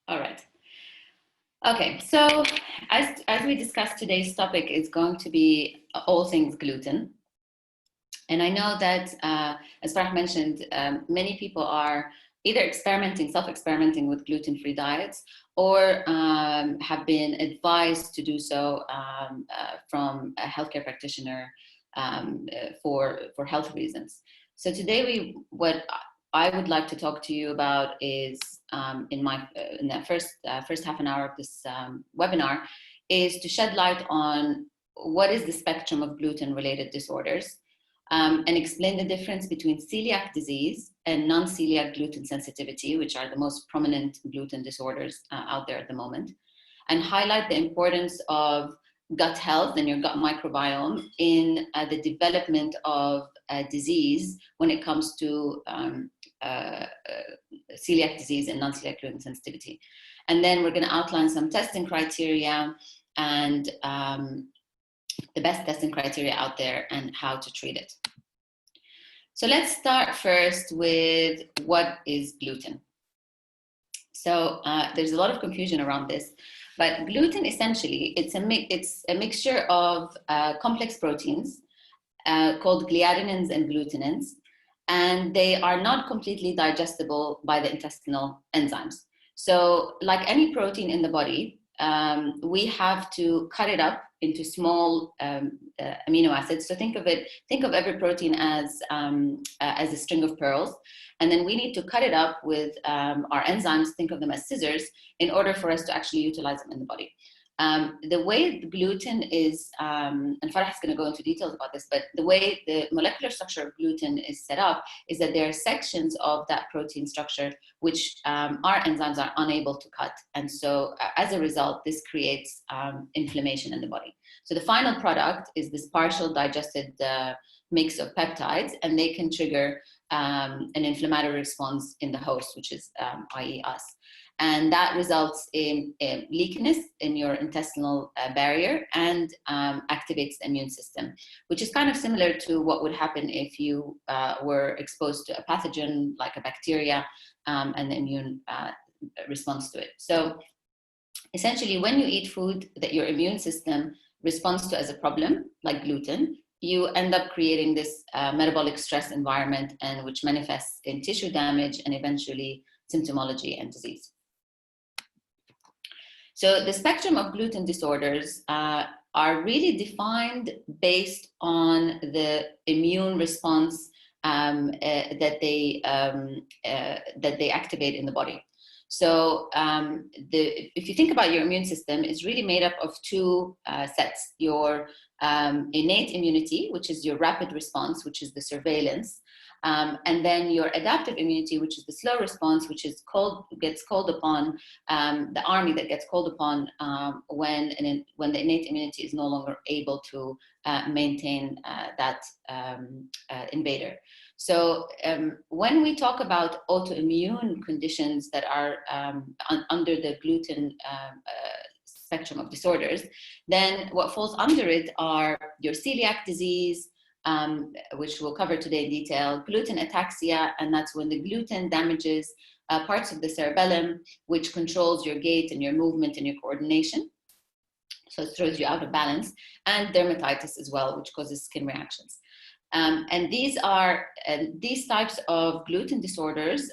All right. Okay, so as we discussed, today's topic is going to be all things gluten. And I know that, as Farah mentioned, many people are either self-experimenting with gluten-free diets, or have been advised to do so from a healthcare practitioner for health reasons. So today, what I would like to talk to you about is in the first half an hour of this webinar, is to shed light on what is the spectrum of gluten-related disorders, and explain the difference between celiac disease and non-celiac gluten sensitivity, which are the most prominent gluten disorders out there at the moment, and highlight the importance of gut health and your gut microbiome in the development of disease when it comes to celiac disease and non-celiac gluten sensitivity. And then we're going to outline some testing criteria and the best testing criteria out there and how to treat it. So let's start first with what is gluten. So there's a lot of confusion around this, but gluten essentially, it's a mixture of complex proteins called gliadinins and glutenins, and they are not completely digestible by the intestinal enzymes. So like any protein in the body, we have to cut it up into small amino acids. So think of every protein as a string of pearls, and then we need to cut it up with our enzymes. Think of them as scissors in order for us to actually utilize them in the body. The way the gluten is, and Farah is going to go into details about this, but the way the molecular structure of gluten is set up is that there are sections of that protein structure which our enzymes are unable to cut. And so as a result, this creates inflammation in the body. So the final product is this partial digested mix of peptides, and they can trigger an inflammatory response in the host, which is i.e. us. And that results in leakiness in your intestinal barrier and activates the immune system, which is kind of similar to what would happen if you were exposed to a pathogen like a bacteria, and the immune response to it. So essentially, when you eat food that your immune system responds to as a problem, like gluten, you end up creating this metabolic stress environment, and which manifests in tissue damage and eventually symptomology and disease. So the spectrum of gluten disorders are really defined based on the immune response that they activate in the body. So if you think about your immune system, it's really made up of two sets: your innate immunity, which is your rapid response, which is the surveillance, and then your adaptive immunity, which is the slow response, which is gets called upon, the army that gets called upon when the innate immunity is no longer able to maintain that invader. So when we talk about autoimmune conditions that are under the gluten spectrum of disorders, then what falls under it are your celiac disease, which we'll cover today in detail, gluten ataxia, and that's when the gluten damages parts of the cerebellum, which controls your gait and your movement and your coordination. So it throws you out of balance, and dermatitis as well, which causes skin reactions. And these types of gluten disorders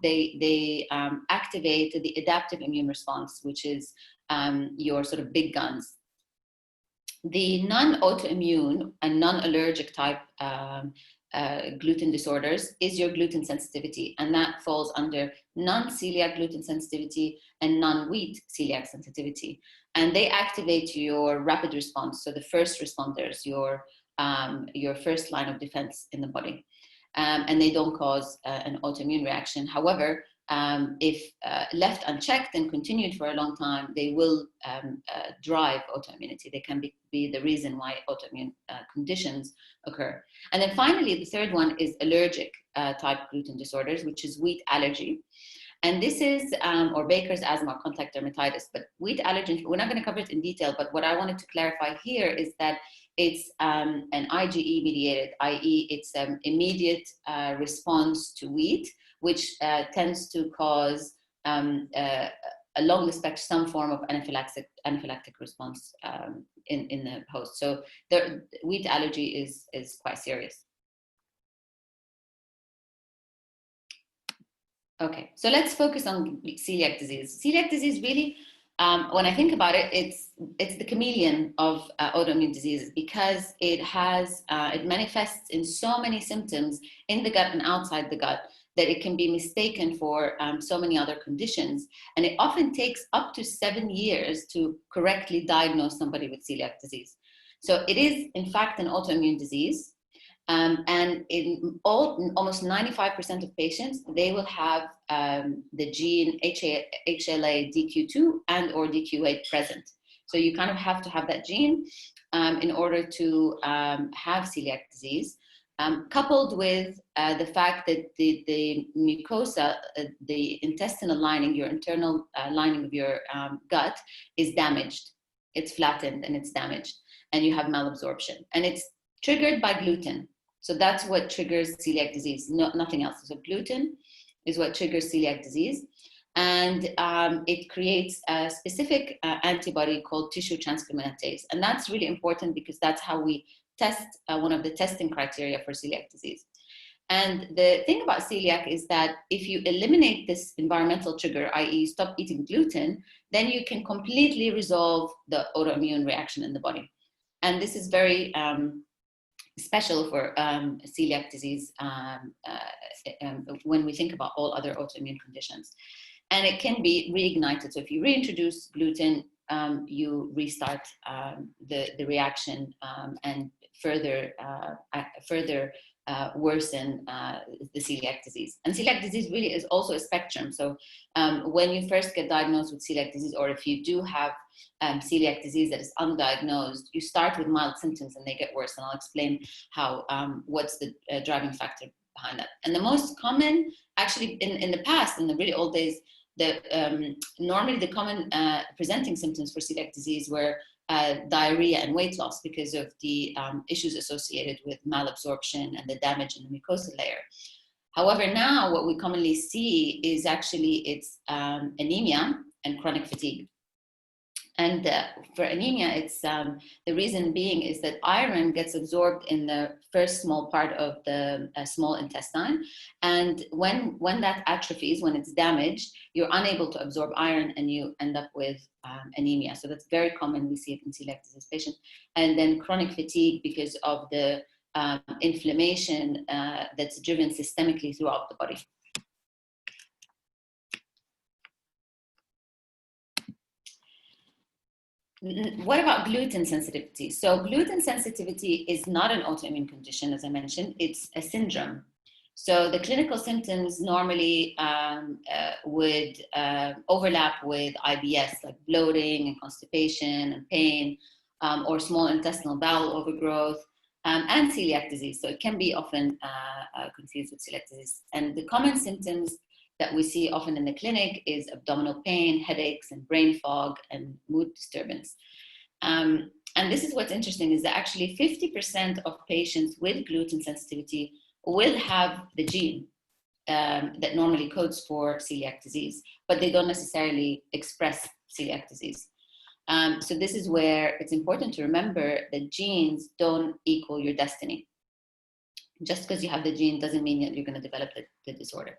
they activate the adaptive immune response, which is your sort of big guns. The non-autoimmune and non-allergic type gluten disorders is your gluten sensitivity, and that falls under non-celiac gluten sensitivity and non-wheat celiac sensitivity. And they activate your rapid response, so the first responders, your first line of defense in the body. And they don't cause an autoimmune reaction. However, if left unchecked and continued for a long time, they will drive autoimmunity. They can be the reason why autoimmune conditions occur. And then finally, the third one is allergic type gluten disorders, which is wheat allergy. And this is, or Baker's asthma or contact dermatitis. But wheat allergen, we're not going to cover it in detail, but what I wanted to clarify here is that it's an IgE mediated, i.e. it's an immediate response to wheat, which tends to cause along the spectrum, some form of anaphylactic response in the host. So the wheat allergy is quite serious. Okay, so let's focus on celiac disease. Celiac disease really, when I think about it, it's the chameleon of autoimmune diseases, because it manifests in so many symptoms in the gut and outside the gut that it can be mistaken for so many other conditions. And it often takes up to 7 years to correctly diagnose somebody with celiac disease. So it is, in fact, an autoimmune disease. And in almost 95% of patients, they will have the gene HLA-DQ2 and or DQ8 present. So you kind of have to have that gene in order to have celiac disease, coupled with the fact that the mucosa, the intestinal lining, your internal lining of your gut is damaged. It's flattened and it's damaged, and you have malabsorption. And it's triggered by gluten. So that's what triggers celiac disease, nothing else. So gluten is what triggers celiac disease. And it creates a specific antibody called tissue transcarbamylase. And that's really important because that's how we test one of the testing criteria for celiac disease. And the thing about celiac is that if you eliminate this environmental trigger, i.e. stop eating gluten, then you can completely resolve the autoimmune reaction in the body. And this is very special for celiac disease when we think about all other autoimmune conditions. And it can be reignited. So if you reintroduce gluten, you restart the reaction and further worsen the celiac disease. And celiac disease really is also a spectrum. So when you first get diagnosed with celiac disease, or if you do have celiac disease that is undiagnosed, you start with mild symptoms and they get worse. And I'll explain how what's the driving factor behind that. And the most common, actually in the past, in the really old days, normally the common presenting symptoms for celiac disease were diarrhea and weight loss because of the issues associated with malabsorption and the damage in the mucosal layer. However, now what we commonly see is actually it's anemia and chronic fatigue. And for anemia, it's the reason being is that iron gets absorbed in the first small part of the small intestine. And when that atrophies, when it's damaged, you're unable to absorb iron and you end up with anemia. So that's very common. We see it in celiac disease patients. And then chronic fatigue because of the inflammation that's driven systemically throughout the body. What about gluten sensitivity? So gluten sensitivity is not an autoimmune condition, as I mentioned, it's a syndrome. So the clinical symptoms normally would overlap with IBS, like bloating and constipation and pain, or small intestinal bowel overgrowth, and celiac disease. So it can be often confused with celiac disease. And the common symptoms that we see often in the clinic is abdominal pain, headaches, and brain fog, and mood disturbance. And this is what's interesting, is that actually 50% of patients with gluten sensitivity will have the gene that normally codes for celiac disease, but they don't necessarily express celiac disease. So this is where it's important to remember that genes don't equal your destiny. Just because you have the gene doesn't mean that you're going to develop the disorder.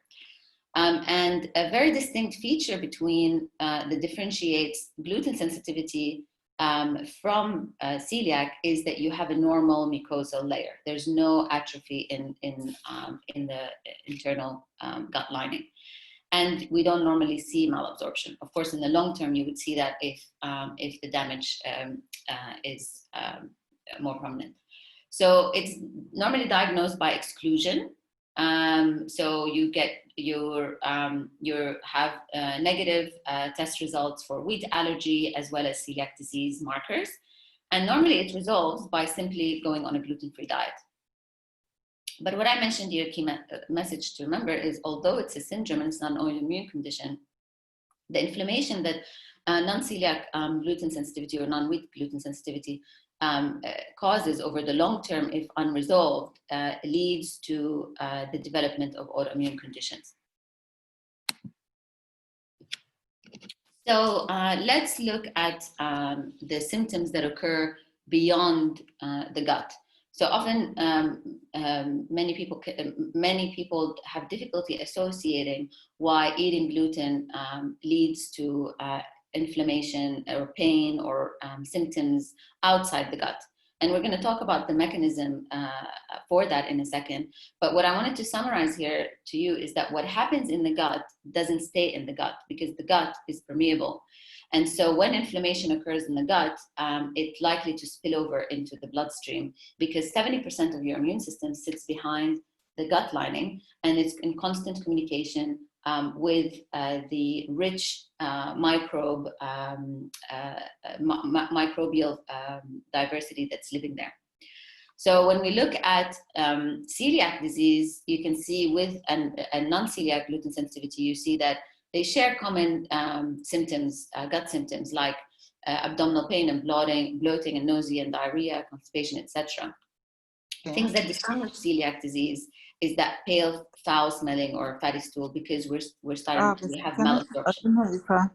And a very distinct feature between that differentiates gluten sensitivity from celiac is that you have a normal mucosal layer. There's no atrophy in the internal gut lining. And we don't normally see malabsorption. Of course, in the long term, you would see that if the damage is more prominent. So it's normally diagnosed by exclusion. So you get you have negative test results for wheat allergy as well as celiac disease markers. And normally it resolves by simply going on a gluten-free diet. But what I mentioned here, key message to remember is, although it's a syndrome and it's not an autoimmune condition, the inflammation that non-celiac gluten sensitivity or non-wheat gluten sensitivity causes over the long term, if unresolved, leads to the development of autoimmune conditions. So let's look at the symptoms that occur beyond the gut. So often, many people have difficulty associating why eating gluten leads to inflammation or pain or symptoms outside the gut. And we're going to talk about the mechanism for that in a second. But what I wanted to summarize here to you is that what happens in the gut doesn't stay in the gut, because the gut is permeable. And so when inflammation occurs in the gut, it's likely to spill over into the bloodstream, because 70% of your immune system sits behind the gut lining, and it's in constant communication with the rich microbial diversity that's living there. So when we look at celiac disease, you can see with a non-celiac gluten sensitivity, you see that they share common symptoms, gut symptoms like abdominal pain and bloating and nausea and diarrhea, constipation, etc. Yeah. Things that distinguish celiac disease is that pale, foul-smelling or fatty stool, because we're starting to have malabsorption.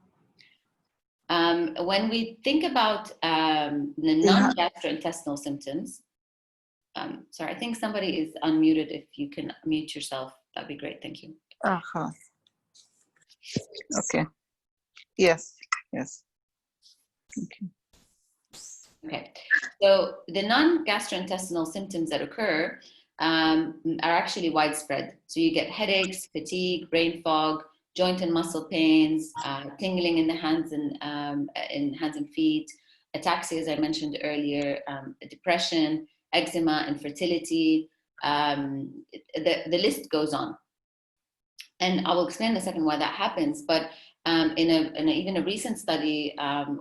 When we think about the non-gastrointestinal symptoms, sorry, I think somebody is unmuted. If you can mute yourself, that'd be great. Thank you. Okay. Yes. Okay. Okay. So the non-gastrointestinal symptoms that occur are actually widespread. So you get headaches, fatigue, brain fog, joint and muscle pains, tingling in the hands and feet, ataxia, as I mentioned earlier, depression, eczema, infertility. The list goes on. And I will explain in a second why that happens. But in even a recent study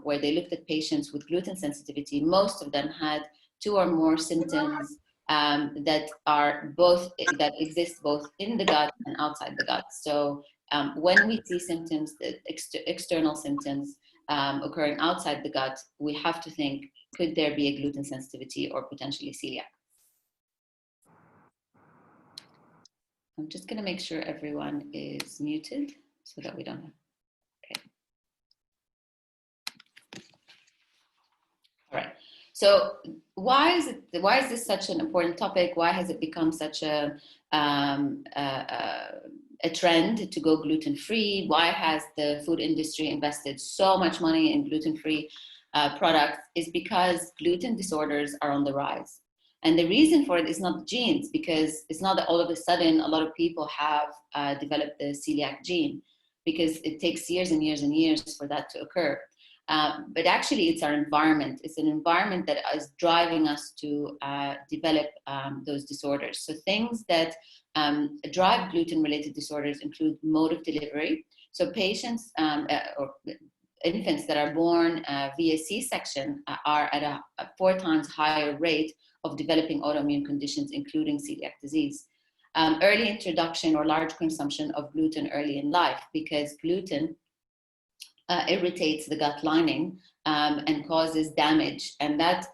where they looked at patients with gluten sensitivity, most of them had 2 or more symptoms that exist both in the gut and outside the gut. So when we see symptoms, external symptoms occurring outside the gut, we have to think, could there be a gluten sensitivity or potentially celiac? I'm just going to make sure everyone is muted so that we don't have. Okay. All right. So why is this such an important topic? Why has it become such a trend to go gluten-free? Why has the food industry invested so much money in gluten-free products? Is because gluten disorders are on the rise. And the reason for it is not genes, because it's not that all of a sudden a lot of people have developed the celiac gene, because it takes years and years and years for that to occur. But actually it's our environment. It's an environment that is driving us to develop those disorders. So things that drive gluten-related disorders include mode of delivery. So patients or infants that are born via C-section are at a 4 times higher rate of developing autoimmune conditions, including celiac disease. Early introduction or large consumption of gluten early in life, because gluten irritates the gut lining and causes damage. And that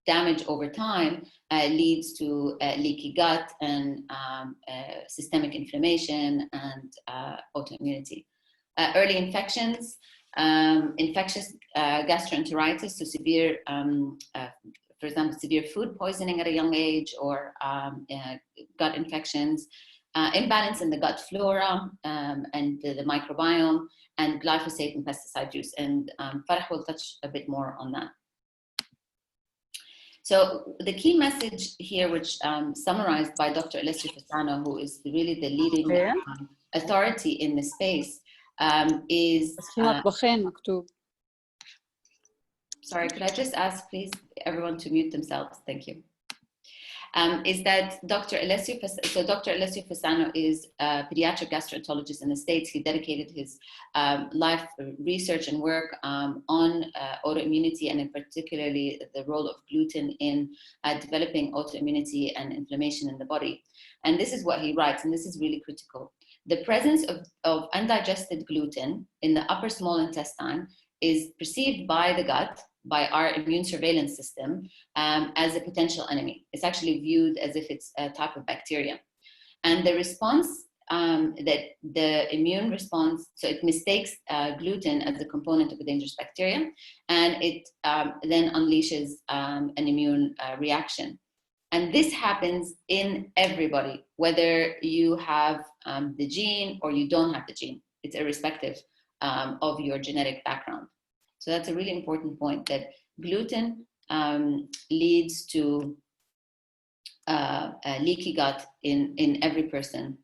damage over time leads to leaky gut and systemic inflammation and autoimmunity. Early infections, infectious gastroenteritis, so severe for example, severe food poisoning at a young age, or gut infections, imbalance in the gut flora and the microbiome, and glyphosate and pesticide use. And Farah will touch a bit more on that. So the key message here, which summarized by Dr. Alessio Fasano, who is really the leading authority in this space, is... Sorry, could I just ask, please, everyone to mute themselves? Thank you. Is that Dr. Alessio Fasano is a pediatric gastroenterologist in the States. He dedicated his life research and work on autoimmunity, and in particularly the role of gluten in developing autoimmunity and inflammation in the body. And this is what he writes, and this is really critical. The presence of undigested gluten in the upper small intestine is perceived by the gut, by our immune surveillance system, as a potential enemy. It's actually viewed as if it's a type of bacteria. And the response that the immune response, so it mistakes gluten as a component of a dangerous bacteria, and it then unleashes an immune reaction. And this happens in everybody, whether you have the gene or you don't have the gene. It's irrespective of your genetic background. So that's a really important point, that gluten leads to a leaky gut in every person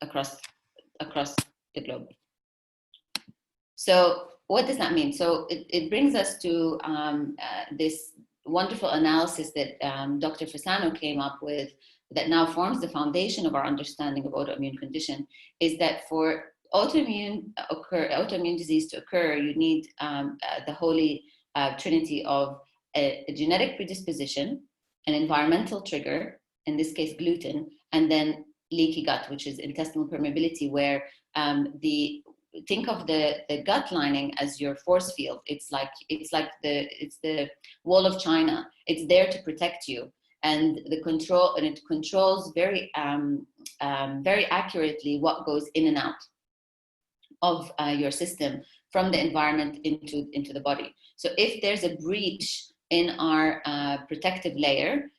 across the globe. So what does that mean? So it brings us to this wonderful analysis that Dr. Fasano came up with, that now forms the foundation of our understanding of autoimmune condition, is that for autoimmune disease to occur, you need the holy trinity of a genetic predisposition, an environmental trigger, in this case gluten, and then leaky gut, which is intestinal permeability, where think of the gut lining as your force field. It's the wall of China. It's there to protect you, and it controls very very accurately what goes in and out of your system from the environment into the body. So if there's a breach in our protective layer,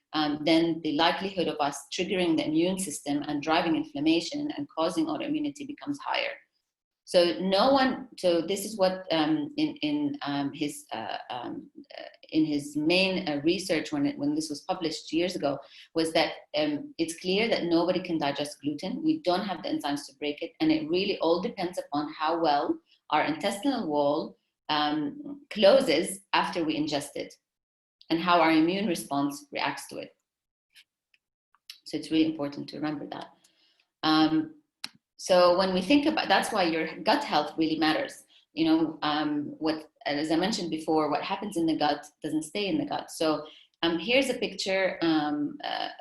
then the likelihood of us triggering the immune system and driving inflammation and causing autoimmunity becomes higher. So this is what in his main research when this was published years ago, was that it's clear that nobody can digest gluten. We don't have the enzymes to break it, and it really all depends upon how well our intestinal wall closes after we ingest it, and how our immune response reacts to it. So it's really important to remember that. So when we think about, that's why your gut health really matters. As I mentioned before, what happens in the gut doesn't stay in the gut. So here's a picture on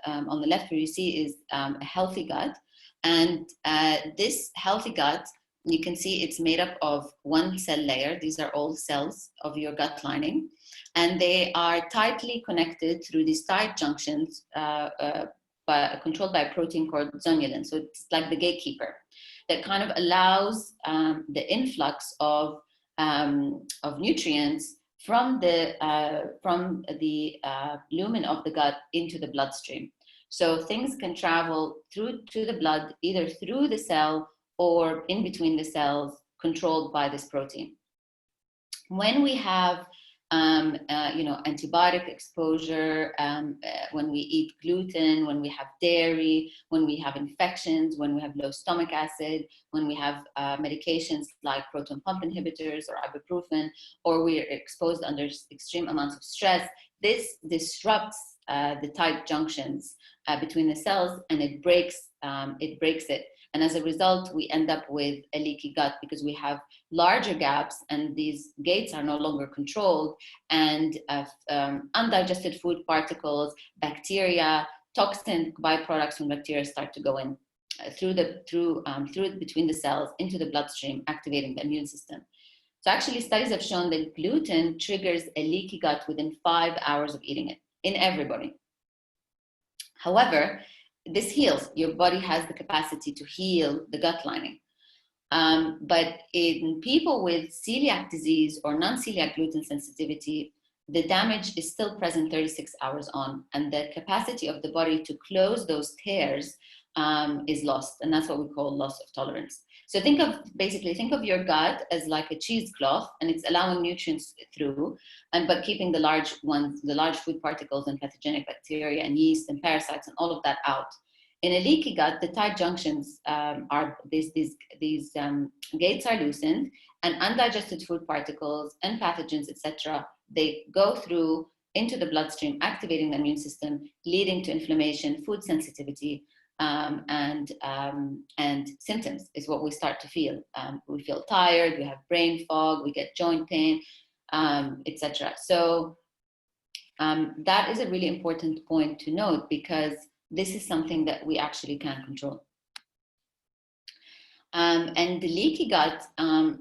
the left where you see is a healthy gut. And this healthy gut, you can see it's made up of one cell layer. These are all cells of your gut lining. And they are tightly connected through these tight junctions controlled by a protein called zonulin. So it's like the gatekeeper that kind of allows the influx of nutrients from the lumen of the gut into the bloodstream. So things can travel through to the blood, either through the cell or in between the cells, controlled by this protein. When we have antibiotic exposure, when we eat gluten, when we have dairy, when we have infections, when we have low stomach acid, when we have medications like proton pump inhibitors or ibuprofen, or we are exposed under extreme amounts of stress, this disrupts the tight junctions between the cells, and it breaks it. And as a result, we end up with a leaky gut because we have larger gaps, and these gates are no longer controlled, and undigested food particles, bacteria, toxin byproducts from bacteria start to go in through between the cells into the bloodstream, activating the immune system. So actually, studies have shown that gluten triggers a leaky gut within 5 hours of eating it in everybody. However, this heals. Your body has the capacity to heal the gut lining. But in people with celiac disease or non-celiac gluten sensitivity, the damage is still present 36 hours on, and the capacity of the body to close those tears is lost, and that's what we call loss of tolerance. So think of your gut as like a cheesecloth, and it's allowing nutrients through, but keeping the large food particles and pathogenic bacteria and yeast and parasites and all of that out. In a leaky gut, the tight junctions these gates are loosened, and undigested food particles and pathogens, etc., they go through into the bloodstream, activating the immune system, leading to inflammation, food sensitivity, and symptoms is what we start to feel. We feel tired, we have brain fog, we get joint pain, etc. So that is a really important point to note, because this is something that we actually can control. And the leaky gut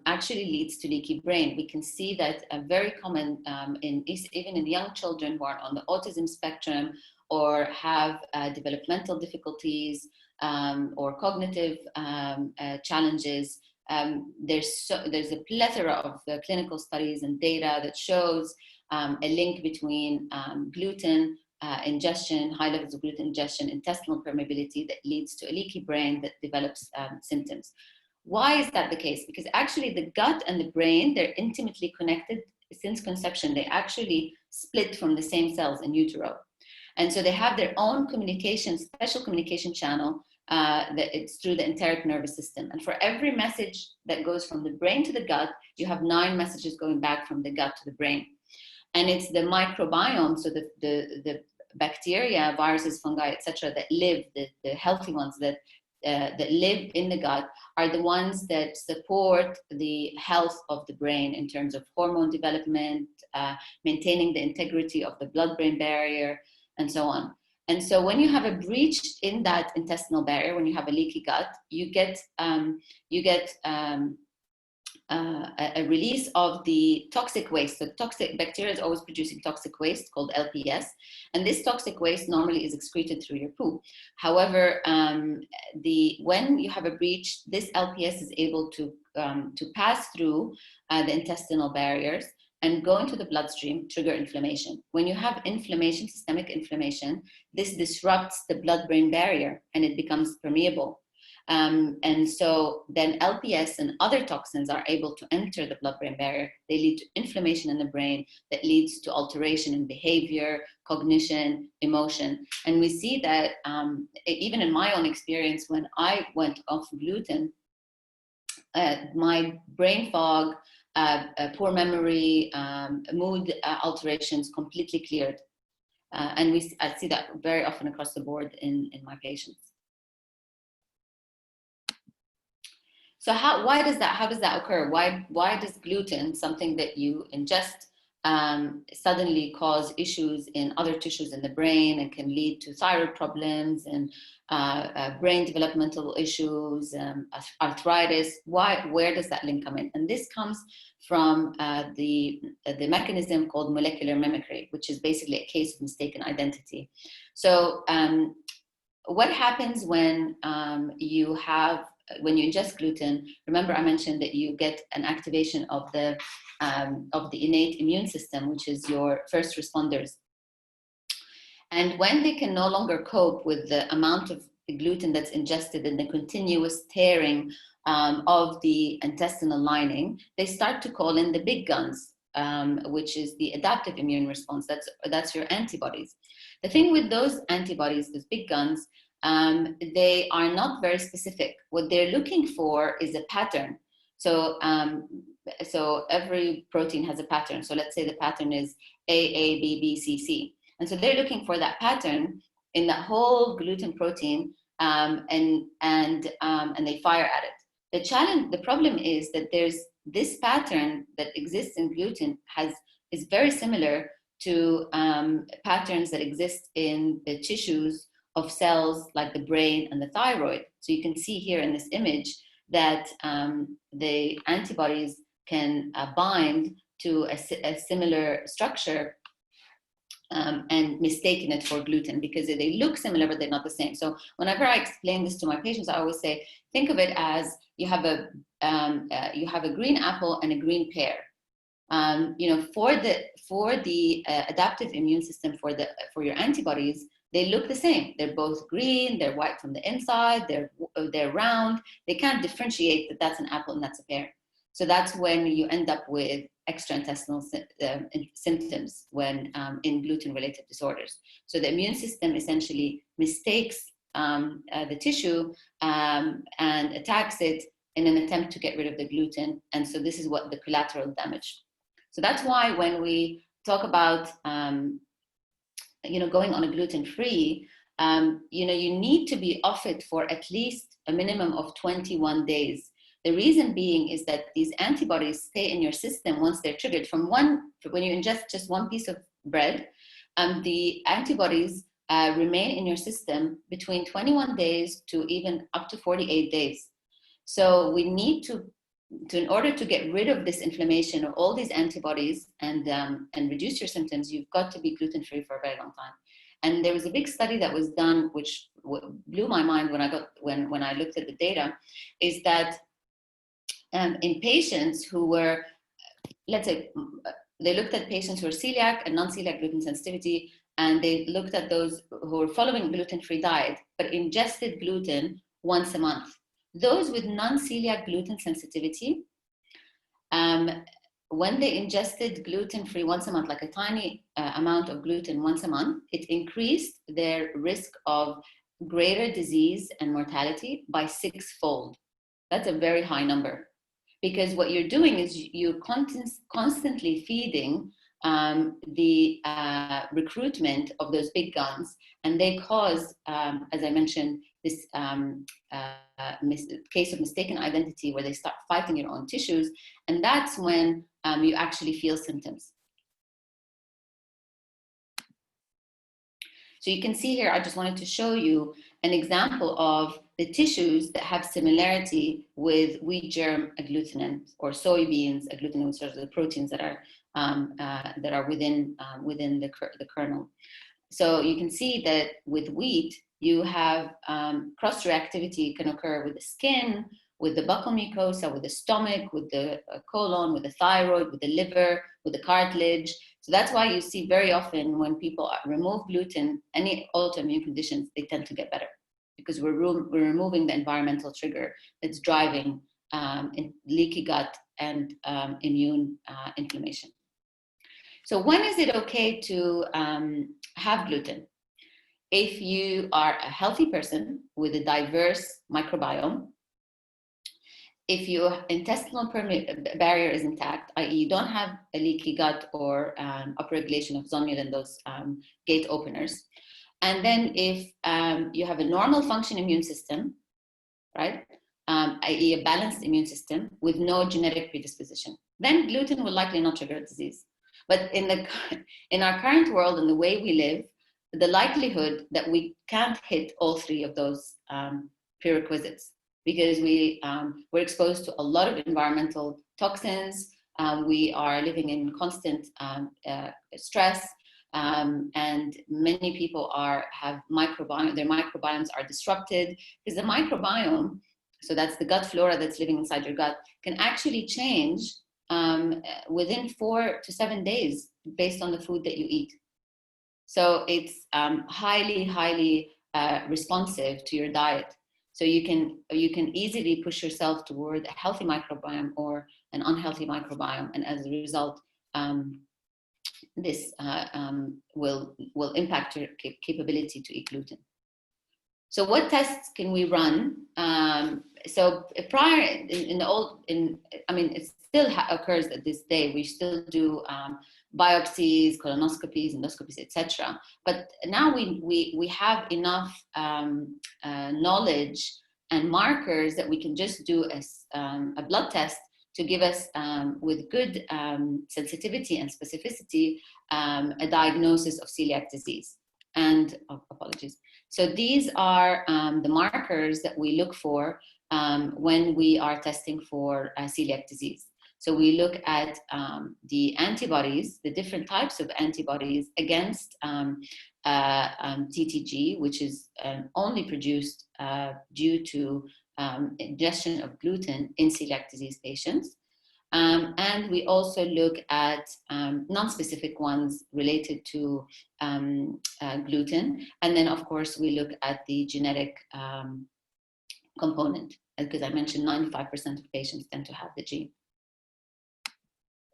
actually leads to leaky brain. We can see that very common even in young children who are on the autism spectrum or have developmental difficulties, or cognitive challenges. There's a plethora of clinical studies and data that shows a link between gluten ingestion, high levels of gluten ingestion, intestinal permeability that leads to a leaky brain that develops symptoms. Why is that the case? Because actually the gut and the brain, they're intimately connected since conception. They actually split from the same cells in utero. And so they have their own communication, special communication channel that it's through the enteric nervous system. And for every message that goes from the brain to the gut, you have 9 messages going back from the gut to the brain. And it's the microbiome, so the bacteria, viruses, fungi, etc., that live, the healthy ones that live in the gut, are the ones that support the health of the brain in terms of hormone development, maintaining the integrity of the blood-brain barrier, and so on. And so when you have a breach in that intestinal barrier, when you have a leaky gut, you get a release of the toxic waste. So toxic bacteria is always producing toxic waste called LPS, and this toxic waste normally is excreted through your poo. However, when you have a breach, this LPS is able to pass through the intestinal barriers and go into the bloodstream, trigger inflammation. When you have inflammation, systemic inflammation, this disrupts the blood-brain barrier and it becomes permeable. And so then LPS and other toxins are able to enter the blood-brain barrier. They lead to inflammation in the brain that leads to alteration in behavior, cognition, emotion. And we see that even in my own experience, when I went off gluten, my brain fog, poor memory, mood alterations completely cleared. And I see that very often across the board in my patients. So how does that occur? Why does gluten, something that you ingest, suddenly cause issues in other tissues in the brain and can lead to thyroid problems and brain developmental issues, arthritis? Where does that link come in? And this comes from the mechanism called molecular mimicry, which is basically a case of mistaken identity. So what happens when you ingest gluten? Remember, I mentioned that you get an activation of the innate immune system, which is your first responders. And when they can no longer cope with the amount of gluten that's ingested and the continuous tearing of the intestinal lining, they start to call in the big guns, which is the adaptive immune response. That's your antibodies. The thing with those antibodies, those big guns, they are not very specific. What they're looking for is a pattern. So every protein has a pattern. So let's say the pattern is A, B, B, C, C. And so they're looking for that pattern in the whole gluten protein, and they fire at it. The problem is that there's this pattern that exists in gluten is very similar to patterns that exist in the tissues of cells like the brain and the thyroid. So you can see here in this image that the antibodies can bind to a similar structure and mistaken it for gluten because they look similar, but they're not the same. So whenever I explain this to my patients, I always say, think of it as you have a green apple and a green pear. For the adaptive immune system, for your antibodies, they look the same. They're both green, they're white from the inside, they're round. They can't differentiate that that's an apple and that's a pear. So that's when you end up with extraintestinal symptoms when in gluten-related disorders. So the immune system essentially mistakes the tissue and attacks it in an attempt to get rid of the gluten. And so this is what the collateral damage. So that's why when we talk about going on a gluten-free, you need to be off it for at least a minimum of 21 days. The reason being is that these antibodies stay in your system once they're triggered. When you ingest just one piece of bread, the antibodies remain in your system between 21 days to even up to 48 days. So we need to in order to get rid of this inflammation of all these antibodies and reduce your symptoms, you've got to be gluten-free for a very long time. And there was a big study that was done, which blew my mind when I looked at the data, is that in patients who were, let's say, they looked at patients who were celiac and non-celiac gluten sensitivity, and they looked at those who were following gluten-free diet but ingested gluten once a month. Those with non-celiac gluten sensitivity, when they ingested gluten-free once a month, like a tiny amount of gluten once a month, it increased their risk of greater disease and mortality by 6-fold. That's a very high number, because what you're doing is you're constantly feeding the recruitment of those big guns, and they cause, as I mentioned, this case of mistaken identity, where they start fighting your own tissues, and that's when you actually feel symptoms. So you can see here, I just wanted to show you an example of the tissues that have similarity with wheat germ agglutinin or soybeans agglutinin, which are the proteins that are within the kernel. So you can see that with wheat, you have cross-reactivity can occur with the skin, with the buccal mucosa, with the stomach, with the colon, with the thyroid, with the liver, with the cartilage. So that's why you see very often when people remove gluten, any autoimmune conditions, they tend to get better, because we're removing the environmental trigger that's driving leaky gut and immune inflammation. So when is it okay to have gluten? If you are a healthy person with a diverse microbiome, if your intestinal barrier is intact, i.e. you don't have a leaky gut or upregulation of zonular, those gate openers, and then if you have a normal function immune system, right, i.e. a balanced immune system with no genetic predisposition, then gluten will likely not trigger a disease. But in our current world and the way we live, the likelihood that we can't hit all three of those prerequisites, because we're exposed to a lot of environmental toxins, we are living in constant stress, and many people have microbiome, their microbiomes are disrupted, because the microbiome, so that's the gut flora that's living inside your gut, can actually change within 4 to 7 days based on the food that you eat. So it's highly responsive to your diet. So you can easily push yourself toward a healthy microbiome or an unhealthy microbiome, and as a result, this will impact your capability to eat gluten. So what tests can we run? So prior it still occurs at this day. We still do biopsies, colonoscopies, endoscopies, etc. But now we have enough knowledge and markers that we can just do a blood test to give us, with good sensitivity and specificity, a diagnosis of celiac disease. And apologies. So these are the markers that we look for when we are testing for celiac disease. So we look at the antibodies, the different types of antibodies against TTG, which is only produced due to ingestion of gluten in celiac disease patients. And we also look at non-specific ones related to gluten. And then, of course, we look at the genetic component, because I mentioned 95% of patients tend to have the gene.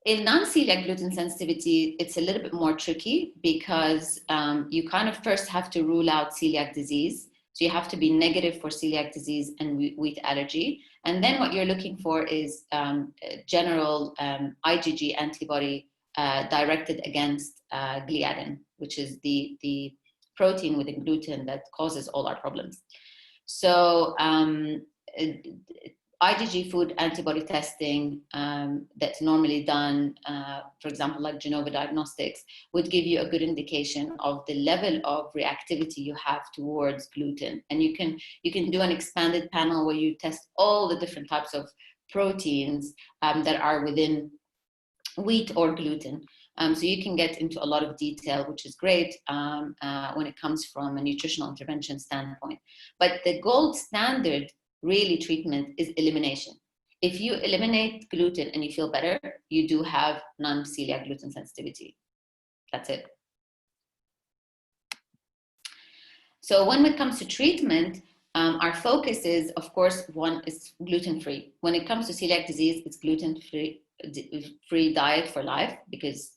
In non-celiac gluten sensitivity, it's a little bit more tricky, because you kind of first have to rule out celiac disease. So you have to be negative for celiac disease and wheat allergy. And then what you're looking for is general IgG antibody directed against gliadin, which is the protein within gluten that causes all our problems. So IgG food antibody testing that's normally done, for example, like Genova Diagnostics, would give you a good indication of the level of reactivity you have towards gluten. And you can do an expanded panel where you test all the different types of proteins that are within wheat or gluten. So you can get into a lot of detail, which is great when it comes from a nutritional intervention standpoint. But the gold standard really treatment is elimination. If you eliminate gluten and you feel better, you do have non-celiac gluten sensitivity. That's it. So when it comes to treatment, our focus is, of course, one is gluten-free. When it comes to celiac disease, it's gluten-free diet for life, because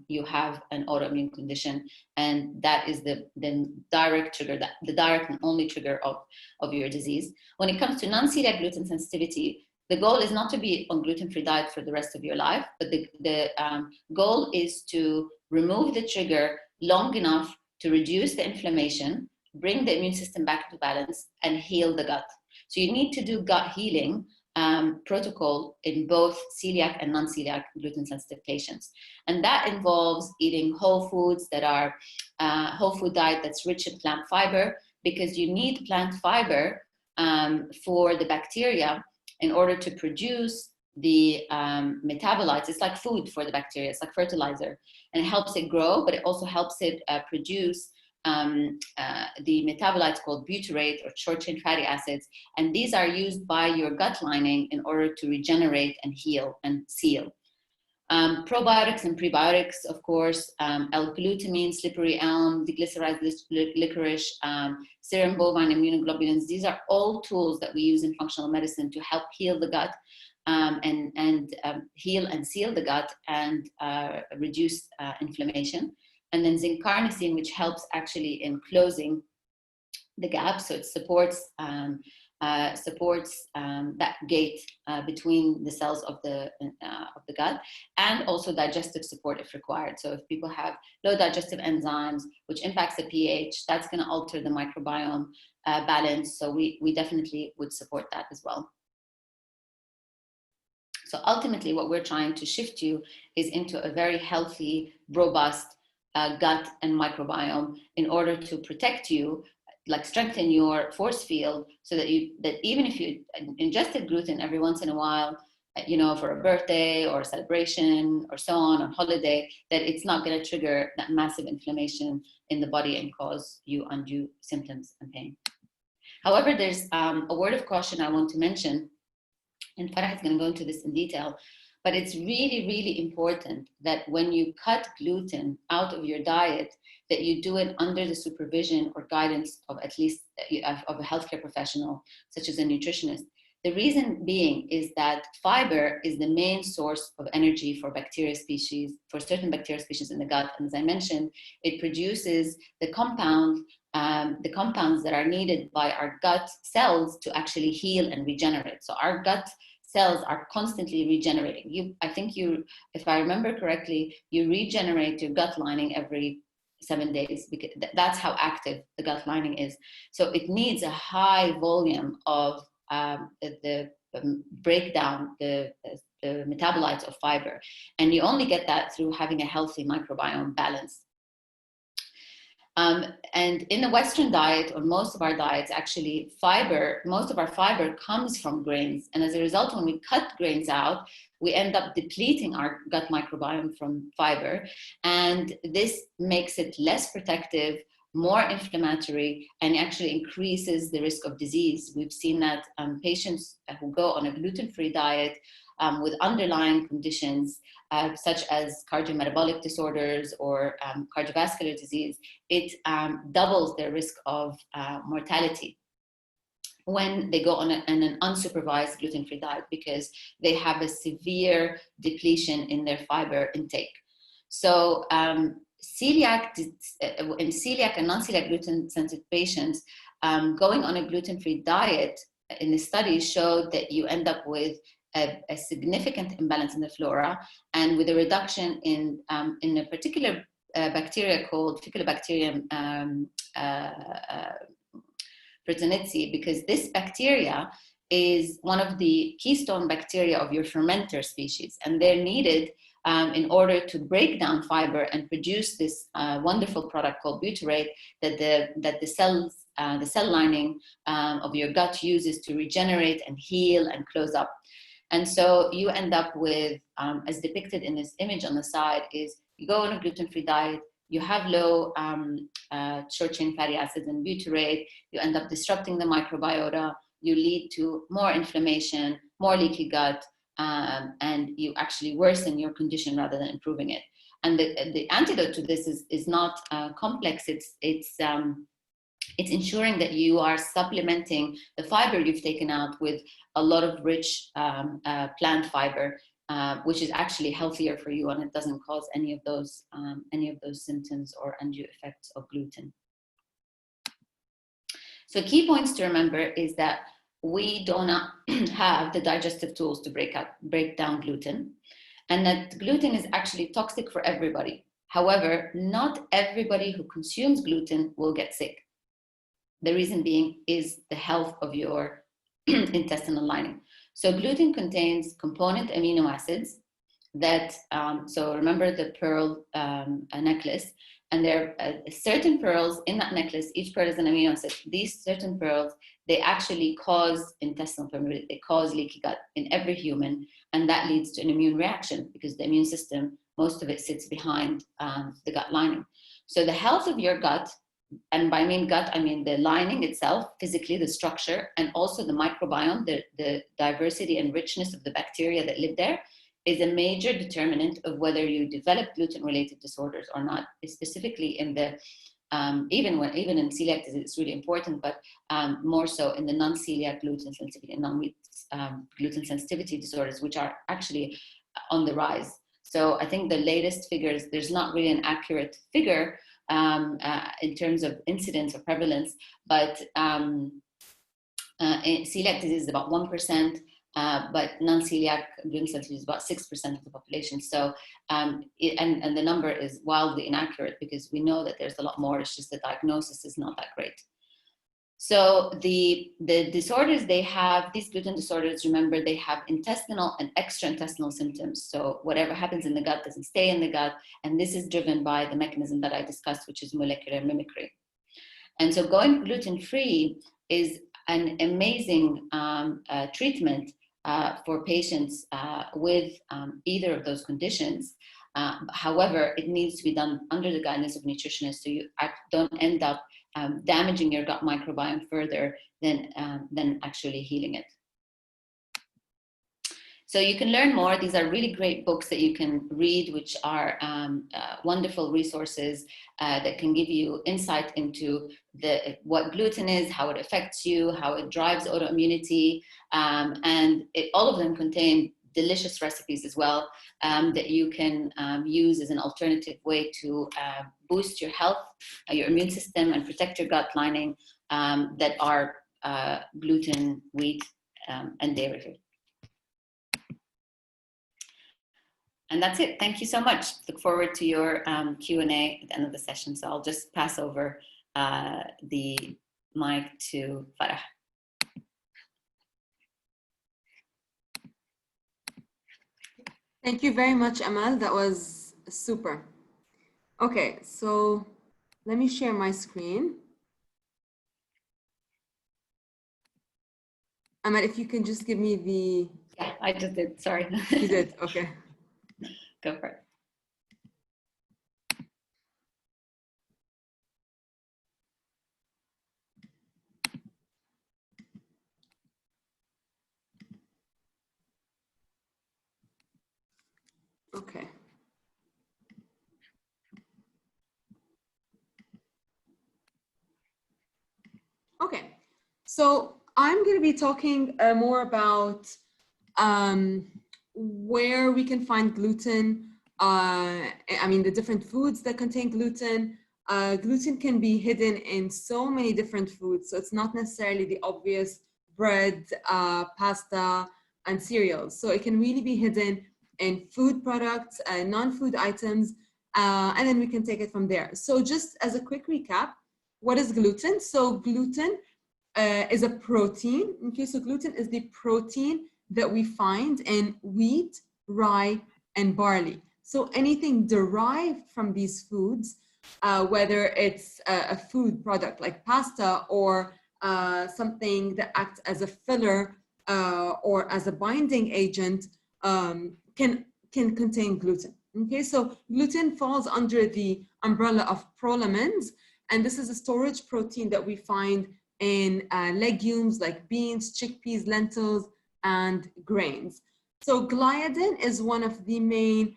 you have an autoimmune condition, and that is the direct trigger, the direct and only trigger of your disease. When it comes to non-celiac gluten sensitivity, the goal is not to be on gluten-free diet for the rest of your life, but the goal is to remove the trigger long enough to reduce the inflammation, bring the immune system back into balance, and heal the gut. So you need to do gut healing protocol in both celiac and non-celiac gluten-sensitive patients. And that involves eating whole foods that are whole food diet that's rich in plant fiber, because you need plant fiber for the bacteria in order to produce the metabolites. It's like food for the bacteria, it's like fertilizer, and it helps it grow, but it also helps it produce the metabolites called butyrate or short-chain fatty acids, and these are used by your gut lining in order to regenerate and heal and seal. Probiotics and prebiotics, of course, L-glutamine, slippery elm, deglycerized licorice, serum bovine immunoglobulins. These are all tools that we use in functional medicine to help heal the gut and heal and seal the gut and reduce inflammation. And then zinc carnosine, which helps actually in closing the gap, so it supports that gate between the cells of the gut, and also digestive support if required. So if people have low digestive enzymes, which impacts the pH, that's going to alter the microbiome balance. So we definitely would support that as well. So ultimately, what we're trying to shift you is into a very healthy, robust gut and microbiome in order to protect you, like strengthen your force field, so that even if you ingested gluten every once in a while, for a birthday or a celebration or so on holiday, that it's not going to trigger that massive inflammation in the body and cause you undue symptoms and pain. However, there's a word of caution I want to mention, and Farah is going to go into this in detail, but it's really, really important that when you cut gluten out of your diet, that you do it under the supervision or guidance of at least of a healthcare professional, such as a nutritionist. The reason being is that fiber is the main source of energy for bacteria species, for certain bacteria species in the gut. And as I mentioned, it produces the compounds that are needed by our gut cells to actually heal and regenerate. So our gut cells are constantly regenerating. If I remember correctly, you regenerate your gut lining every 7 days, because that's how active the gut lining is. So it needs a high volume of the breakdown, the metabolites of fiber. And you only get that through having a healthy microbiome balance. And in the Western diet, or most of our diets, actually, most of our fiber comes from grains. And as a result, when we cut grains out, we end up depleting our gut microbiome from fiber. And this makes it less protective, more inflammatory, and actually increases the risk of disease. We've seen that patients who go on a gluten-free diet with underlying conditions, such as cardiometabolic disorders or cardiovascular disease, it doubles their risk of mortality when they go on an unsupervised gluten-free diet, because they have a severe depletion in their fiber intake. So celiac and non-celiac gluten-sensitive patients going on a gluten-free diet in the study showed that you end up with a significant imbalance in the flora, and with a reduction in a particular bacteria called Faecalibacterium pertinensis, because this bacteria is one of the keystone bacteria of your fermenter species, and they're needed in order to break down fiber and produce this wonderful product called butyrate that the cell lining of your gut uses to regenerate and heal and close up. And so you end up with, as depicted in this image on the side, is You go on a gluten-free diet, you have low short-chain fatty acids and butyrate, you end up disrupting the microbiota, you lead to more inflammation, more leaky gut, and you actually worsen your condition rather than improving it. And the antidote to this is not complex. It's ensuring that you are supplementing the fiber you've taken out with a lot of rich plant fiber, which is actually healthier for you, and it doesn't cause any of those symptoms or undue effects of gluten. So key points to remember is that we do not have the digestive tools to break down gluten, and that gluten is actually toxic for everybody. However, not everybody who consumes gluten will get sick. The reason being is the health of your intestinal lining. So gluten contains component amino acids that, so remember the pearl necklace, and there are certain pearls in that necklace. Each pearl is an amino acid. These certain pearls, they actually cause intestinal permeability, they cause leaky gut in every human, and that leads to an immune reaction because the immune system, most of it sits behind the gut lining. So the health of your gut, and by gut, I mean the lining itself, physically, the structure, and also the microbiome, the diversity and richness of the bacteria that live there, is a major determinant of whether you develop gluten-related disorders or not. Specifically in the, even in celiac disease, it's really important, but more so in the non-celiac gluten sensitivity and non-wheat gluten sensitivity disorders, which are actually on the rise. So I think the latest figures, there's not really an accurate figure in terms of incidence or prevalence, but celiac disease is about 1%, but non-celiac gluten sensitivity is about 6% of the population. So, and the number is wildly inaccurate because we know that there's a lot more, it's just the diagnosis is not that great. So the disorders they have, these gluten disorders, remember, they have intestinal and extra-intestinal symptoms. So whatever happens in the gut doesn't stay in the gut. And this is driven by the mechanism that I discussed, which is molecular mimicry. And so going gluten-free is an amazing treatment for patients with either of those conditions. However, it needs to be done under the guidance of nutritionists so you don't end up damaging your gut microbiome further than actually healing it. So you can learn more. These are really great books that you can read, which are wonderful resources that can give you insight into what gluten is, how it affects you, how it drives autoimmunity, and all of them contain delicious recipes as well that you can use as an alternative way to boost your health, your immune system, and protect your gut lining that are gluten, wheat, and dairy free. And that's it. Thank you so much. Look forward to your Q&A at the end of the session. So I'll just pass over the mic to Farah. Thank you very much, Amal. That was super. Okay, so let me share my screen. Amal, if you can just give me the... Yeah, I just did, sorry. You did, okay. Go for it. Okay. Okay, so I'm going to be talking more about where we can find gluten. I mean, the different foods that contain gluten. Gluten can be hidden in so many different foods, so it's not necessarily the obvious bread, pasta, and cereals. So it can really be hidden in food products, non-food items, and then we can take it from there. So just as a quick recap, what is gluten? So gluten is a protein. Okay, so gluten is the protein that we find in wheat, rye, and barley. So anything derived from these foods, whether it's a food product like pasta or something that acts as a filler or as a binding agent, can contain gluten. Okay, so gluten falls under the umbrella of prolamins, and this is a storage protein that we find in legumes like beans, chickpeas, lentils, and grains. So gliadin is one of the main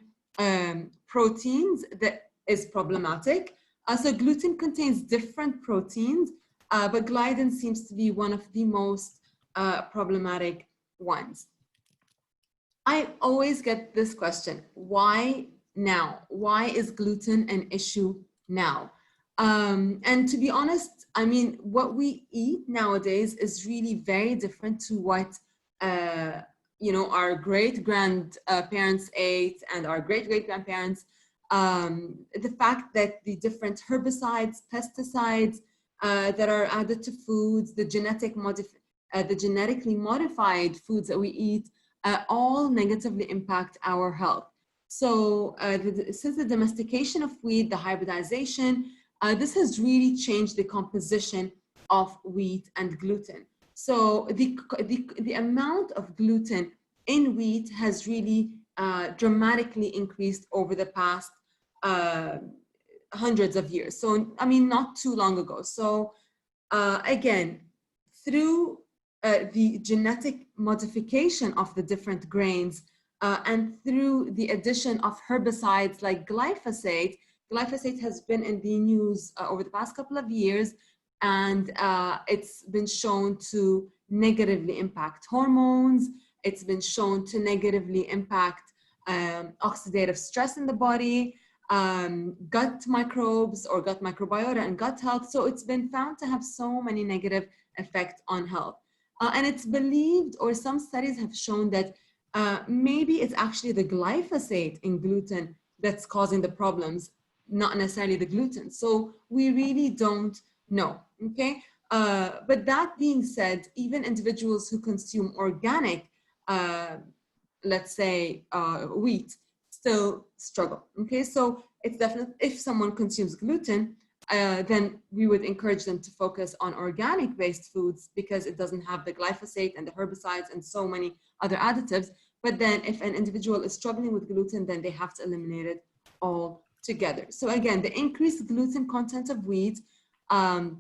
proteins that is problematic. So gluten contains different proteins, but gliadin seems to be one of the most problematic ones. I always get this question, why now? Why is gluten an issue now? And to be honest, I mean, what we eat nowadays is really very different to what, you know, our great-grandparents ate and our great-great-grandparents. The fact that the different herbicides, pesticides that are added to foods, the genetically modified foods that we eat, all negatively impact our health. So since the domestication of wheat, the hybridization, this has really changed the composition of wheat and gluten. So the amount of gluten in wheat has really dramatically increased over the past hundreds of years. So, I mean, not too long ago. So again, through the genetic modification of the different grains and through the addition of herbicides like glyphosate. Glyphosate has been in the news over the past couple of years, and it's been shown to negatively impact hormones. It's been shown to negatively impact oxidative stress in the body, gut microbes or gut microbiota and gut health. So it's been found to have so many negative effects on health. And it's believed, or some studies have shown that maybe it's actually the glyphosate in gluten that's causing the problems, not necessarily the gluten. So we really don't know, okay? But that being said, even individuals who consume organic, let's say wheat, still struggle, okay? So it's definitely, if someone consumes gluten, then we would encourage them to focus on organic-based foods because it doesn't have the glyphosate and the herbicides and so many other additives. But then if an individual is struggling with gluten, then they have to eliminate it all together. So again, the increased gluten content of wheat, the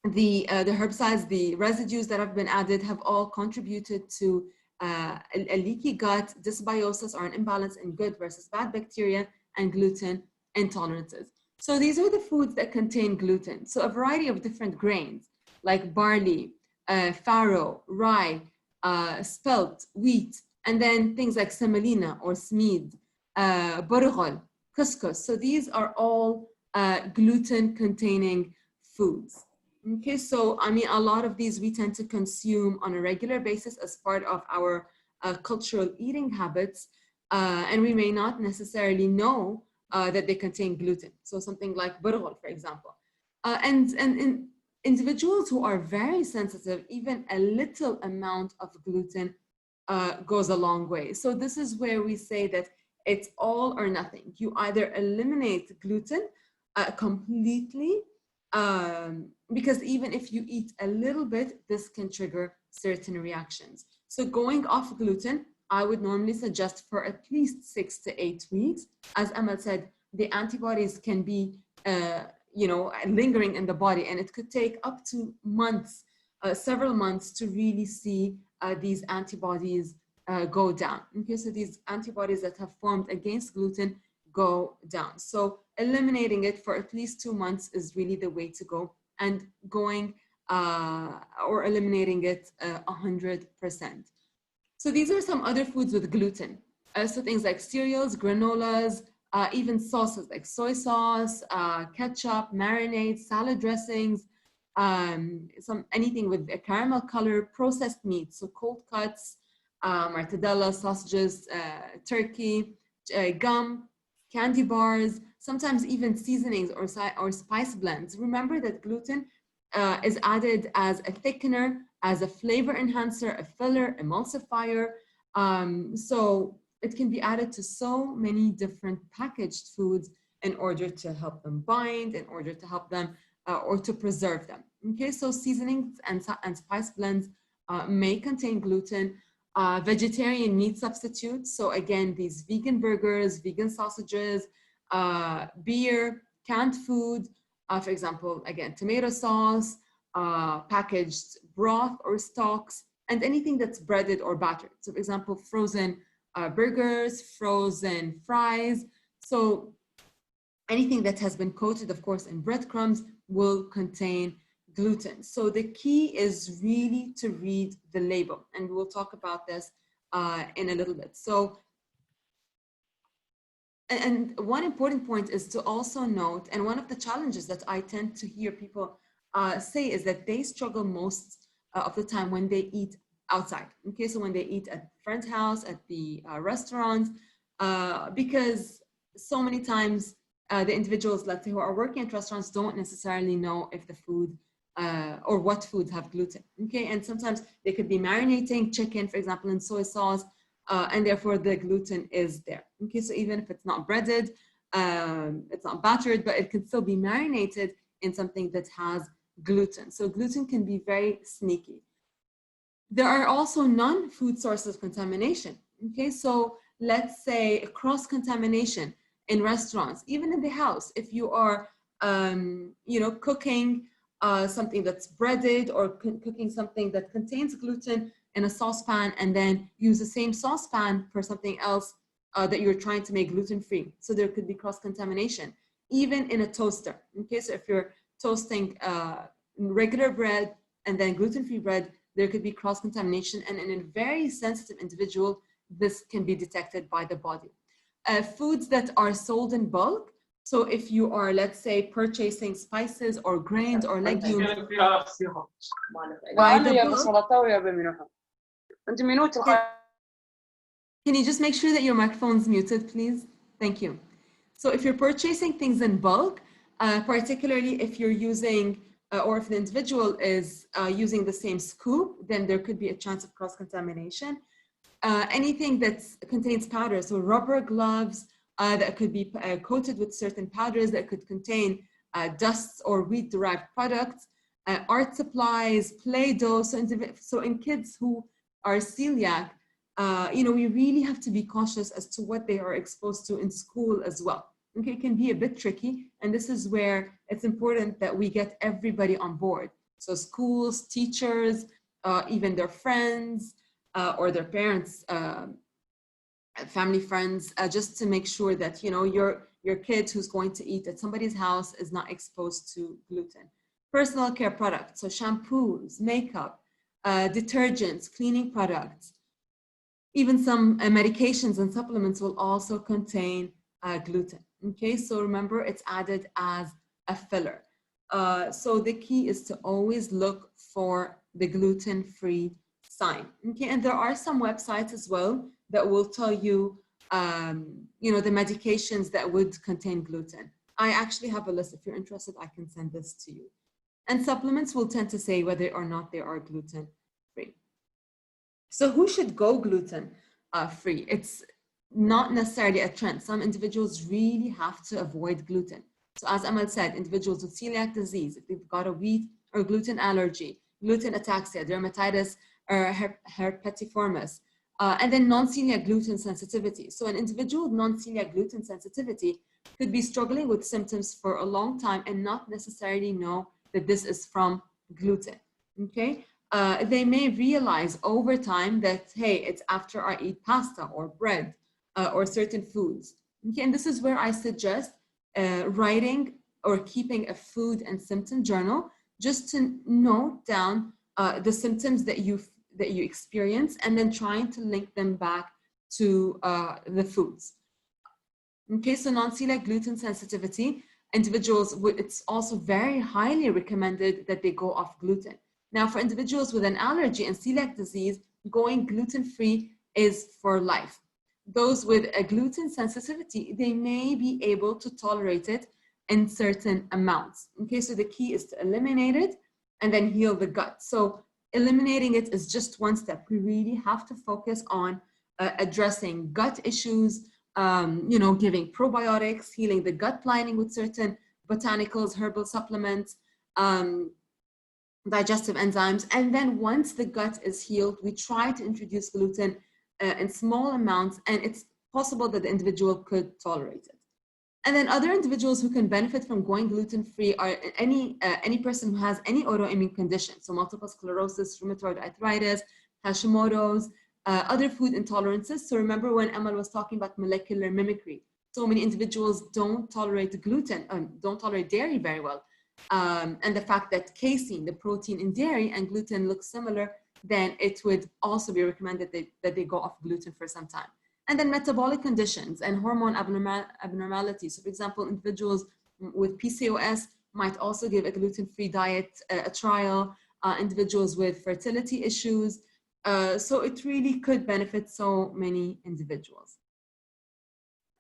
herbicides, the residues that have been added have all contributed to a leaky gut, dysbiosis, or an imbalance in good versus bad bacteria, and gluten intolerances. So these are the foods that contain gluten. So a variety of different grains like barley, farro, rye, spelt, wheat, and then things like semolina or smead, burghul, couscous. So these are all gluten-containing foods. Okay, so I mean, a lot of these we tend to consume on a regular basis as part of our cultural eating habits, and we may not necessarily know that they contain gluten. So something like burghul, for example. And in individuals who are very sensitive, even a little amount of gluten goes a long way. So this is where we say that it's all or nothing. You either eliminate gluten completely, because even if you eat a little bit, this can trigger certain reactions. So going off gluten, I would normally suggest for at least 6 to 8 weeks. As Amal said, the antibodies can be, you know, lingering in the body, and it could take up to months, several months to really see these antibodies go down. Okay, so these antibodies that have formed against gluten go down. So eliminating it for at least 2 months is really the way to go, and going or eliminating it 100%. So these are some other foods with gluten. So things like cereals, granolas, even sauces like soy sauce, ketchup, marinades, salad dressings, anything with a caramel color, processed meats, so cold cuts, mortadella, sausages, turkey, gum, candy bars, sometimes even seasonings or spice blends. Remember that gluten is added as a thickener, as a flavor enhancer, a filler, emulsifier. So it can be added to so many different packaged foods in order to help them bind, in order to help them or to preserve them. Okay, so seasonings and spice blends may contain gluten. vegetarian meat substitutes. So again, these vegan burgers, vegan sausages, beer, canned food, for example, again, tomato sauce, packaged broth or stocks, and anything that's breaded or battered. So for example, frozen burgers, frozen fries. So anything that has been coated, of course, in breadcrumbs will contain gluten. So the key is really to read the label, and we'll talk about this in a little bit. So, and one important point is to also note, and one of the challenges that I tend to hear people say is that they struggle most of the time when they eat outside. Okay, so when they eat at a friend's house, at the restaurant, because so many times the individuals, let's say, who are working at restaurants don't necessarily know if the food or what foods have gluten, okay? And sometimes they could be marinating chicken, for example, in soy sauce, and therefore the gluten is there, okay? So even if it's not breaded, it's not battered, but it can still be marinated in something that has gluten. So gluten can be very sneaky. There are also non-food sources of contamination, okay? So let's say cross-contamination in restaurants, even in the house, if you are, cooking something that's breaded or cooking something that contains gluten in a saucepan and then use the same saucepan for something else that you're trying to make gluten-free. So there could be cross-contamination, even in a toaster. Okay, so if you're toasting regular bread and then gluten-free bread, there could be cross-contamination, and in a very sensitive individual, this can be detected by the body. Foods that are sold in bulk, so if you are, let's say, purchasing spices or grains or legumes by the bulk, can you just make sure that your microphone's muted, please? Thank you. So if you're purchasing things in bulk, particularly if you're using, or if the individual is using the same scoop, then there could be a chance of cross-contamination. Anything that contains powder, so rubber gloves that could be coated with certain powders that could contain dusts or wheat-derived products, art supplies, Play-Doh. So in kids who are celiac, we really have to be cautious as to what they are exposed to in school as well. Okay, it can be a bit tricky, and this is where it's important that we get everybody on board. So schools, teachers, even their friends, or their parents, family friends, just to make sure that your kid who's going to eat at somebody's house is not exposed to gluten. Personal care products, so shampoos, makeup, detergents, cleaning products, even some medications and supplements will also contain gluten. Okay, so remember, it's added as a filler. So the key is to always look for the gluten-free sign. Okay, and there are some websites as well that will tell you, the medications that would contain gluten. I actually have a list. If you're interested, I can send this to you. And supplements will tend to say whether or not they are gluten-free. So who should go gluten-free? It's not necessarily a trend. Some individuals really have to avoid gluten. So as Amal said, individuals with celiac disease, if they've got a wheat or gluten allergy, gluten ataxia, dermatitis, or herpetiformis, and then non-celiac gluten sensitivity. So an individual with non-celiac gluten sensitivity could be struggling with symptoms for a long time and not necessarily know that this is from gluten, okay? They may realize over time that, hey, it's after I eat pasta or bread or certain foods. Okay, and this is where I suggest writing or keeping a food and symptom journal just to note down the symptoms that you experience and then trying to link them back to the foods. Okay, so non-celiac gluten sensitivity, individuals, it's also very highly recommended that they go off gluten. Now, for individuals with an allergy and celiac disease, going gluten-free is for life. Those with a gluten sensitivity, they may be able to tolerate it in certain amounts. Okay, so the key is to eliminate it and then heal the gut. So eliminating it is just one step. We really have to focus on addressing gut issues, giving probiotics, healing the gut lining with certain botanicals, herbal supplements, digestive enzymes. And then once the gut is healed, we try to introduce gluten in small amounts, and it's possible that the individual could tolerate it. And then other individuals who can benefit from going gluten-free are any person who has any autoimmune condition, so multiple sclerosis, rheumatoid arthritis, Hashimoto's, other food intolerances. So remember when Amal was talking about molecular mimicry, so many individuals don't tolerate gluten, don't tolerate dairy very well. And the fact that casein, the protein in dairy, and gluten look similar, then it would also be recommended that they go off gluten for some time. And then metabolic conditions and hormone abnormalities. So for example, individuals with PCOS might also give a gluten-free diet a trial, individuals with fertility issues. So it really could benefit so many individuals,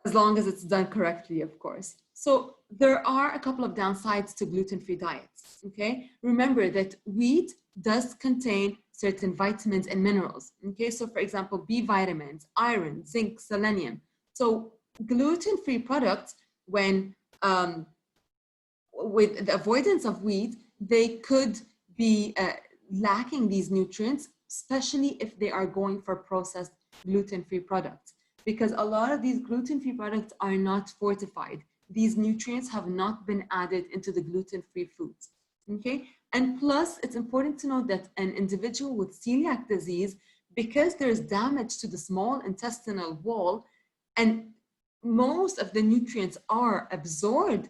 as long as it's done correctly, of course. So there are a couple of downsides to gluten-free diets, okay? Remember that wheat does contain certain vitamins and minerals, okay? So for example, B vitamins, iron, zinc, selenium. So gluten-free products, when with the avoidance of wheat, they could be lacking these nutrients, especially if they are going for processed gluten-free products, because a lot of these gluten-free products are not fortified. These nutrients have not been added into the gluten-free foods, okay? And plus, it's important to note that an individual with celiac disease, because there's damage to the small intestinal wall, and most of the nutrients are absorbed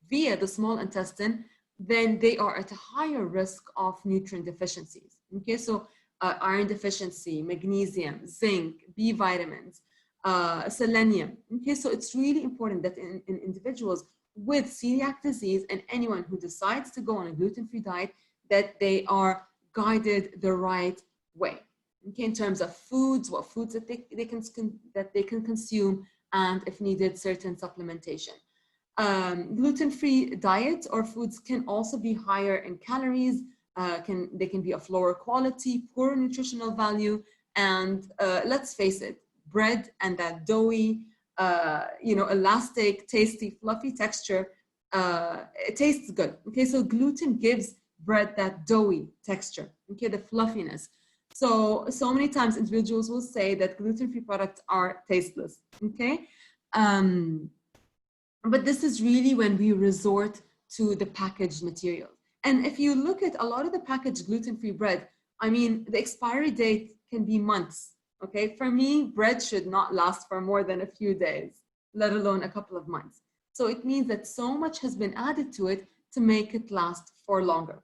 via the small intestine, then they are at a higher risk of nutrient deficiencies, okay? So iron deficiency, magnesium, zinc, B vitamins, selenium. Okay, so it's really important that in individuals with celiac disease and anyone who decides to go on a gluten-free diet, that they are guided the right way. Okay, in terms of foods, what foods that they can consume, and if needed, certain supplementation. Gluten-free diets or foods can also be higher in calories. They can be of lower quality, poor nutritional value, and let's face it, bread and that doughy, elastic, tasty, fluffy texture, it tastes good. Okay, so gluten gives bread that doughy texture, okay, the fluffiness. So many times individuals will say that gluten-free products are tasteless, okay? But this is really when we resort to the packaged material. And if you look at a lot of the packaged gluten-free bread, I mean, the expiry date can be months. Okay, for me, bread should not last for more than a few days, let alone a couple of months. So it means that so much has been added to it to make it last for longer.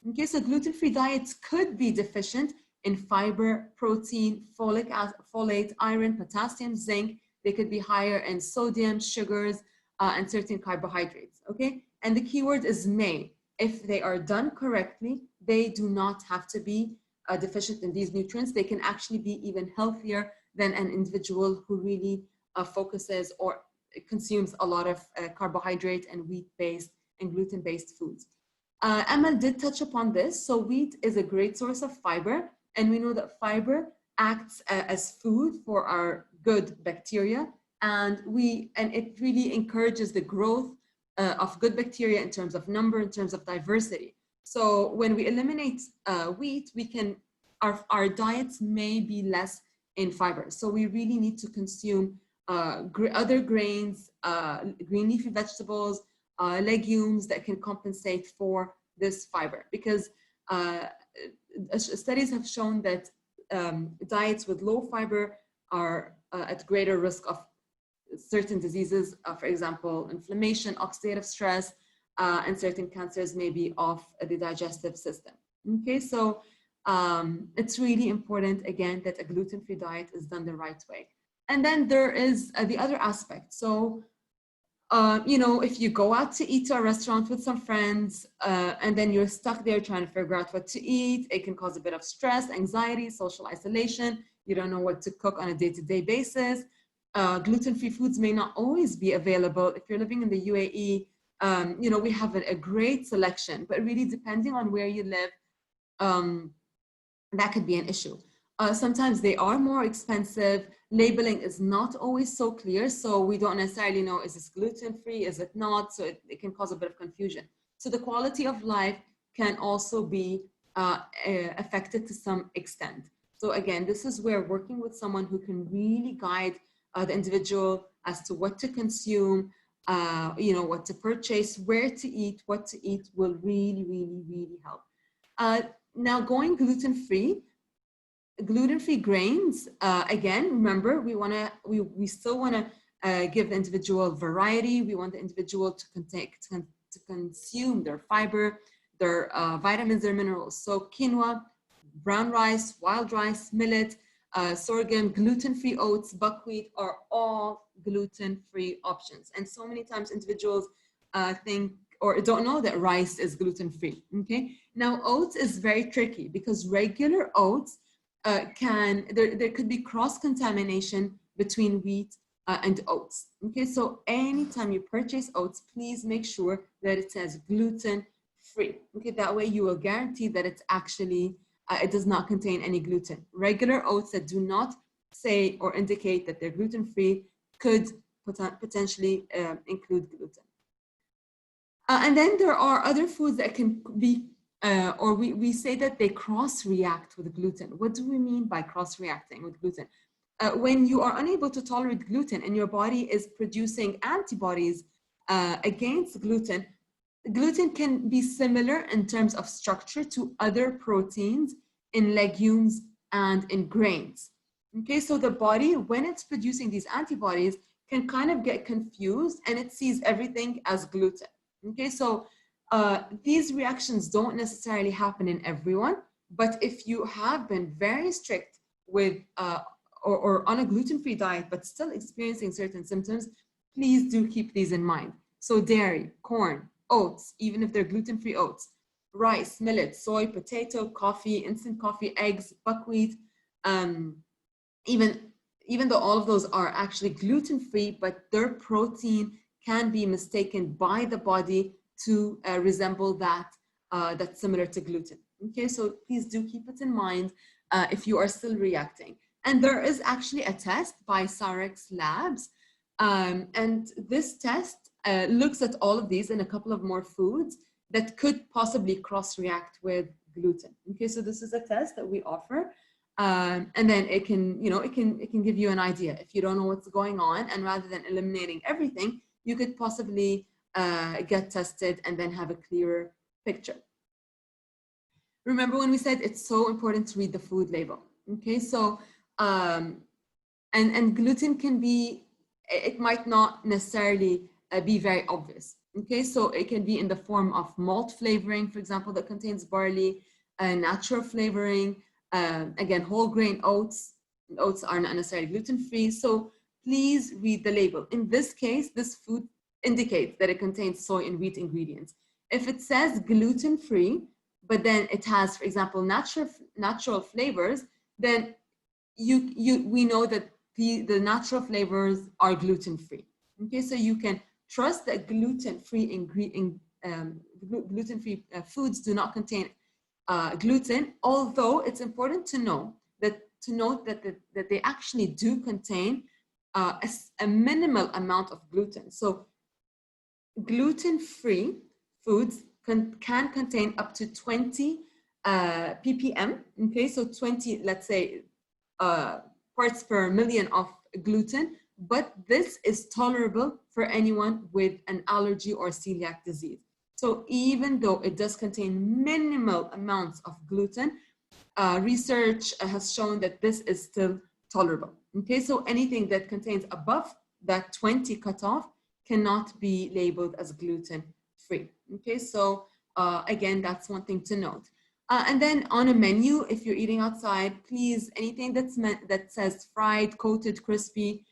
Okay, so gluten-free diets could be deficient in fiber, protein, folate, iron, potassium, zinc. They could be higher in sodium, sugars, and certain carbohydrates, okay? And the keyword is may. If they are done correctly, they do not have to be deficient in these nutrients. They can actually be even healthier than an individual who really focuses or consumes a lot of carbohydrate and wheat-based and gluten-based foods. Amal did touch upon this. So wheat is a great source of fiber, and we know that fiber acts as food for our good bacteria, and it really encourages the growth of good bacteria in terms of number, in terms of diversity. So when we eliminate wheat, our diets may be less in fiber. So we really need to consume other grains, green leafy vegetables, legumes that can compensate for this fiber, because studies have shown that diets with low fiber are at greater risk of certain diseases, for example, inflammation, oxidative stress, and certain cancers maybe of the digestive system. Okay, so it's really important, again, that a gluten-free diet is done the right way. And then there is the other aspect. So, if you go out to eat to a restaurant with some friends and then you're stuck there trying to figure out what to eat, it can cause a bit of stress, anxiety, social isolation. You don't know what to cook on a day-to-day basis. Gluten-free foods may not always be available. If you're living in the UAE, we have a great selection, but really depending on where you live, that could be an issue. Sometimes they are more expensive. Labeling is not always so clear, so we don't necessarily know, is this gluten-free, is it not? So it can cause a bit of confusion. So the quality of life can also be affected to some extent. So again, this is where working with someone who can really guide the individual as to what to consume, what to purchase, where to eat, what to eat will really, really, really help. Now going gluten-free grains, again, remember, we still want to give the individual variety. We want the individual to consume their fiber, their vitamins, their minerals. So quinoa, brown rice, wild rice, millet, sorghum, gluten-free oats, buckwheat are all gluten-free options. And so many times individuals think or don't know that rice is gluten-free, okay? Now oats is very tricky because regular oats there could be cross-contamination between wheat and oats, okay? So anytime you purchase oats, please make sure that it says gluten-free, okay? That way you will guarantee that it's actually it does not contain any gluten. Regular oats that do not say or indicate that they're gluten-free could potentially include gluten. And then there are other foods that can be, or we say that they cross-react with gluten. What do we mean by cross-reacting with gluten? When you are unable to tolerate gluten and your body is producing antibodies against gluten, gluten can be similar in terms of structure to other proteins in legumes and in grains. Okay, so the body, when it's producing these antibodies, can kind of get confused and it sees everything as gluten. Okay, so these reactions don't necessarily happen in everyone, but if you have been very strict with or on a gluten-free diet, but still experiencing certain symptoms, please do keep these in mind. So dairy, corn, oats, even if they're gluten-free oats, rice, millet, soy, potato, coffee, instant coffee, eggs, buckwheat, even though all of those are actually gluten-free, but their protein can be mistaken by the body to resemble that that's similar to gluten. Okay, so please do keep it in mind if you are still reacting. And there is actually a test by Sarex Labs, and this test looks at all of these and a couple of more foods that could possibly cross-react with gluten. Okay, so this is a test that we offer, and then it can, it can give you an idea if you don't know what's going on, and rather than eliminating everything, you could possibly get tested and then have a clearer picture. Remember when we said it's so important to read the food label? Okay, so and gluten can be, it might not necessarily be very obvious. Okay, so it can be in the form of malt flavoring, for example, that contains barley, natural flavoring, again, whole grain oats. Oats are not necessarily gluten-free, so please read the label. In this case, this food indicates that it contains soy and wheat ingredients. If it says gluten-free, but then it has, for example, natural flavors, then we know that the natural flavors are gluten-free. Okay, so you can trust that gluten-free foods do not contain gluten, although it's important to note that they actually do contain a minimal amount of gluten. So gluten-free foods can contain up to 20 ppm. Okay, so 20, let's say, parts per million of gluten, but this is tolerable for anyone with an allergy or celiac disease. So even though it does contain minimal amounts of gluten, research has shown that this is still tolerable. Okay, so anything that contains above that 20 cutoff cannot be labeled as gluten-free. Okay, so again, that's one thing to note. And then on a menu, if you're eating outside, please, anything that says fried, coated, crispy,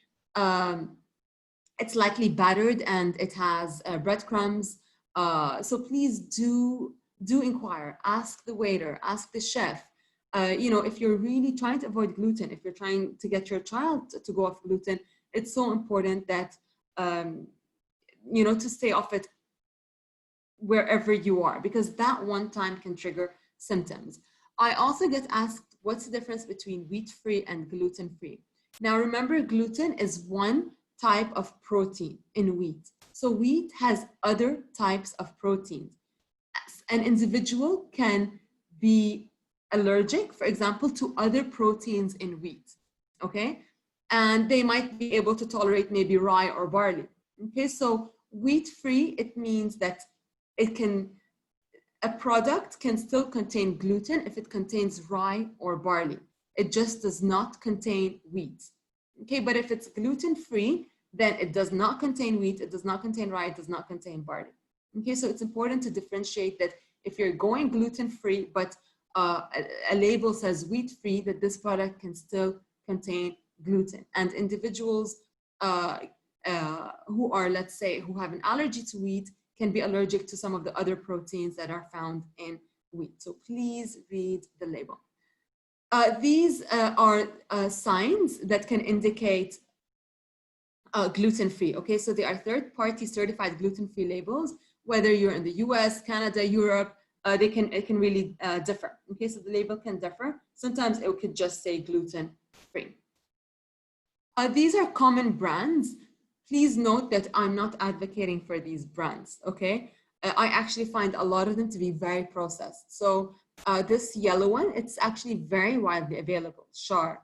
it's likely battered and it has breadcrumbs. So please do inquire, ask the waiter, ask the chef. If you're really trying to avoid gluten, if you're trying to get your child to go off gluten, it's so important that, to stay off it wherever you are, because that one time can trigger symptoms. I also get asked, what's the difference between wheat-free and gluten-free? Now remember, gluten is one type of protein in wheat. So wheat has other types of proteins. an individual can be allergic, for example, to other proteins in wheat, okay? And they might be able to tolerate maybe rye or barley, okay? So wheat-free, it means that a product can still contain gluten if it contains rye or barley. It just does not contain wheat, okay? But if it's gluten-free, then it does not contain wheat, it does not contain rye, it does not contain barley, okay? So it's important to differentiate that if you're going gluten-free, but a label says wheat-free, that this product can still contain gluten. And individuals who are, let's say, who have an allergy to wheat can be allergic to some of the other proteins that are found in wheat. So please read the label. These are signs that can indicate gluten-free, okay? So they are third-party certified gluten-free labels, whether you're in the US, Canada, Europe, it can really differ, okay? So the label can differ. Sometimes it could just say gluten-free. These are common brands. Please note that I'm not advocating for these brands, okay? I actually find a lot of them to be very processed. So this yellow one, it's actually very widely available, sure.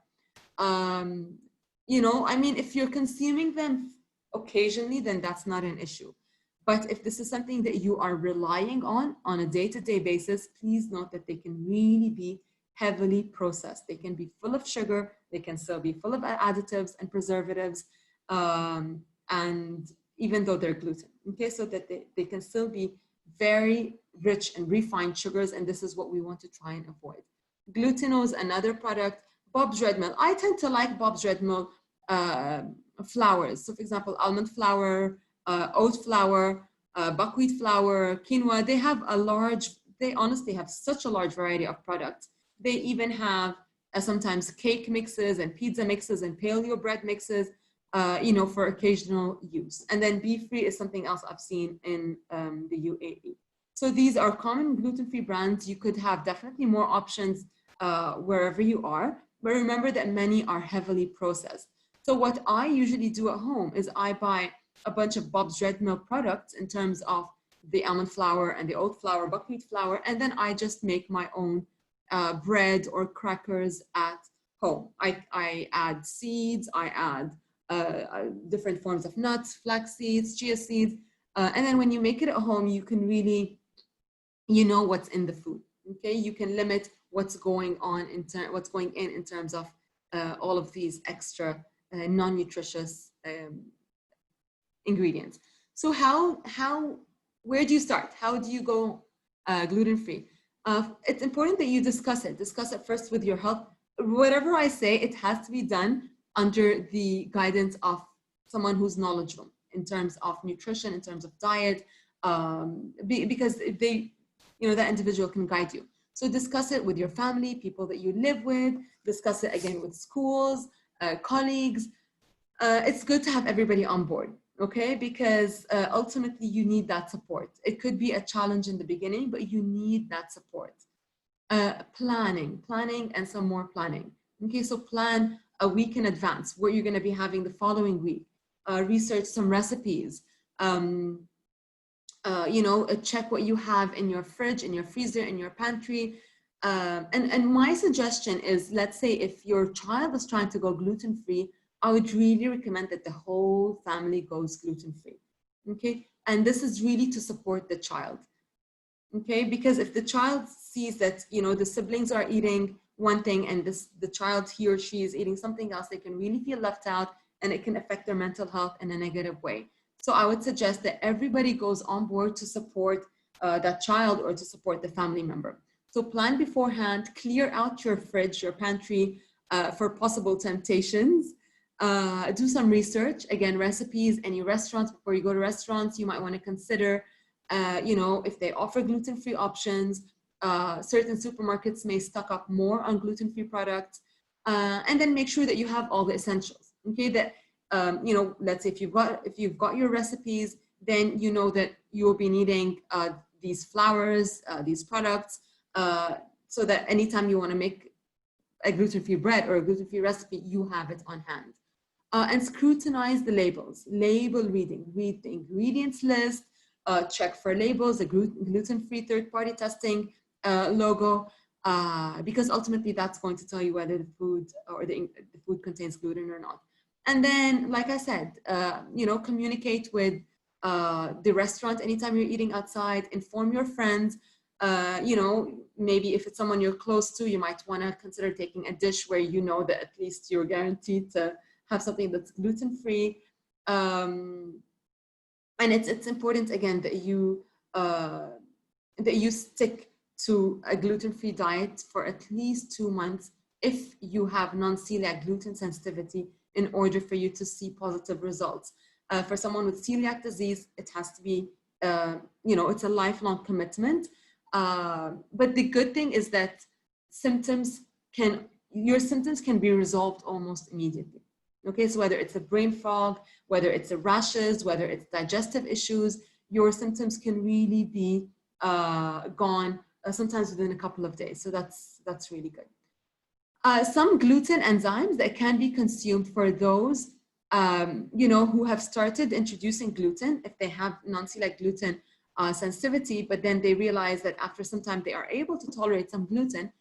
You know, I mean, if you're consuming them occasionally, then that's not an issue. But if this is something that you are relying on a day-to-day basis, please note that they can really be heavily processed. They can be full of sugar, they can still be full of additives and preservatives, and even though they're gluten, okay? So that they can still be very rich and refined sugars, and this is what we want to try and avoid. Glutino is another product. Bob's Red Mill. I tend to like Bob's Red Mill flours. So for example, almond flour, oat flour, buckwheat flour, quinoa, they have they honestly have such a large variety of products. They even have sometimes cake mixes and pizza mixes and paleo bread mixes, you know, for occasional use. And then beef-free is something else I've seen in the UAE. So these are common gluten-free brands. You could have definitely more options wherever you are, but remember that many are heavily processed. So what I usually do at home is I buy a bunch of Bob's Red Mill products in terms of the almond flour and the oat flour, buckwheat flour, and then I just make my own bread or crackers at home. I add seeds, I add different forms of nuts, flax seeds, chia seeds, and then when you make it at home, you can really, you know what's in the food, okay? You can limit what's going on what's going in terms of all of these extra non-nutritious ingredients. So where do you start? How do you go gluten-free? It's important that you discuss it. Discuss it first with your health. Whatever I say, it has to be done under the guidance of someone who's knowledgeable in terms of nutrition, in terms of diet, because that individual can guide you. So discuss it with your family, people that you live with, discuss it again with schools, colleagues. It's good to have everybody on board, okay? Because ultimately you need that support. It could be a challenge in the beginning, but you need that support. Planning and some more planning. Okay, so plan a week in advance what you're gonna be having the following week. Research some recipes. Check what you have in your fridge, in your freezer, in your pantry. And my suggestion is, let's say if your child is trying to go gluten-free, I would really recommend that the whole family goes gluten-free, okay? And this is really to support the child, okay? Because if the child sees that, the siblings are eating one thing and the child, he or she, is eating something else, they can really feel left out and it can affect their mental health in a negative way. So I would suggest that everybody goes on board to support that child or to support the family member. So plan beforehand, clear out your fridge, your pantry for possible temptations. Do some research, again, recipes, any restaurants. Before you go to restaurants, you might want to consider, if they offer gluten-free options. Certain supermarkets may stock up more on gluten-free products, and then make sure that you have all the essentials. Okay, that let's say if you've got your recipes, then you know that you will be needing these flours, these products, so that anytime you want to make a gluten-free bread or a gluten-free recipe, you have it on hand. And scrutinize the labels, label reading, read the ingredients list, check for labels, a gluten-free third-party testing logo, because ultimately that's going to tell you whether the food or the food contains gluten or not. And then, like I said, you know, communicate with the restaurant anytime you're eating outside, inform your friends. You know, maybe if it's someone you're close to, you might want to consider taking a dish where you know that at least you're guaranteed to have something that's gluten-free. And it's important, again, that you stick to a gluten-free diet for at least 2 months if you have non-celiac gluten sensitivity, in order for you to see positive results. For someone with celiac disease, it has to be, you know, it's a lifelong commitment. But the good thing is that your symptoms can be resolved almost immediately. Okay, so whether it's a brain fog, whether it's a rashes, whether it's digestive issues, your symptoms can really be gone sometimes within a couple of days. So that's really good. Some gluten enzymes that can be consumed for those you know, who have started introducing gluten, if they have non-celiac gluten sensitivity, but then they realize that after some time they are able to tolerate some gluten,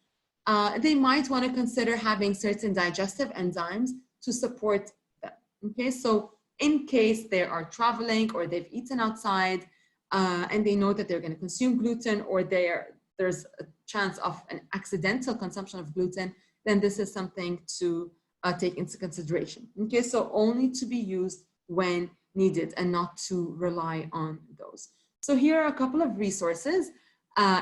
they might want to consider having certain digestive enzymes to support them. Okay, so in case they are traveling or they've eaten outside and they know that they're going to consume gluten, or there's a chance of an accidental consumption of gluten, then this is something to take into consideration. Okay, so only to be used when needed and not to rely on those. So here are a couple of resources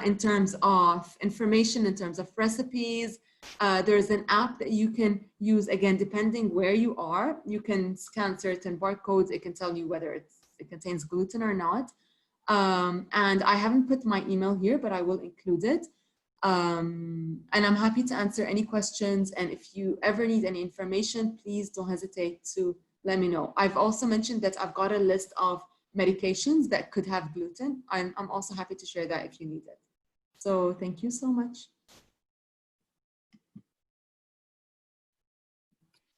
in terms of information, in terms of recipes. There's an app that you can use, again, depending where you are. You can scan certain barcodes. It can tell you whether it contains gluten or not. And I haven't put my email here, but I will include it. And I'm happy to answer any questions. And if you ever need any information, please don't hesitate to let me know. I've also mentioned that I've got a list of medications that could have gluten. I'm also happy to share that if you need it. So thank you so much.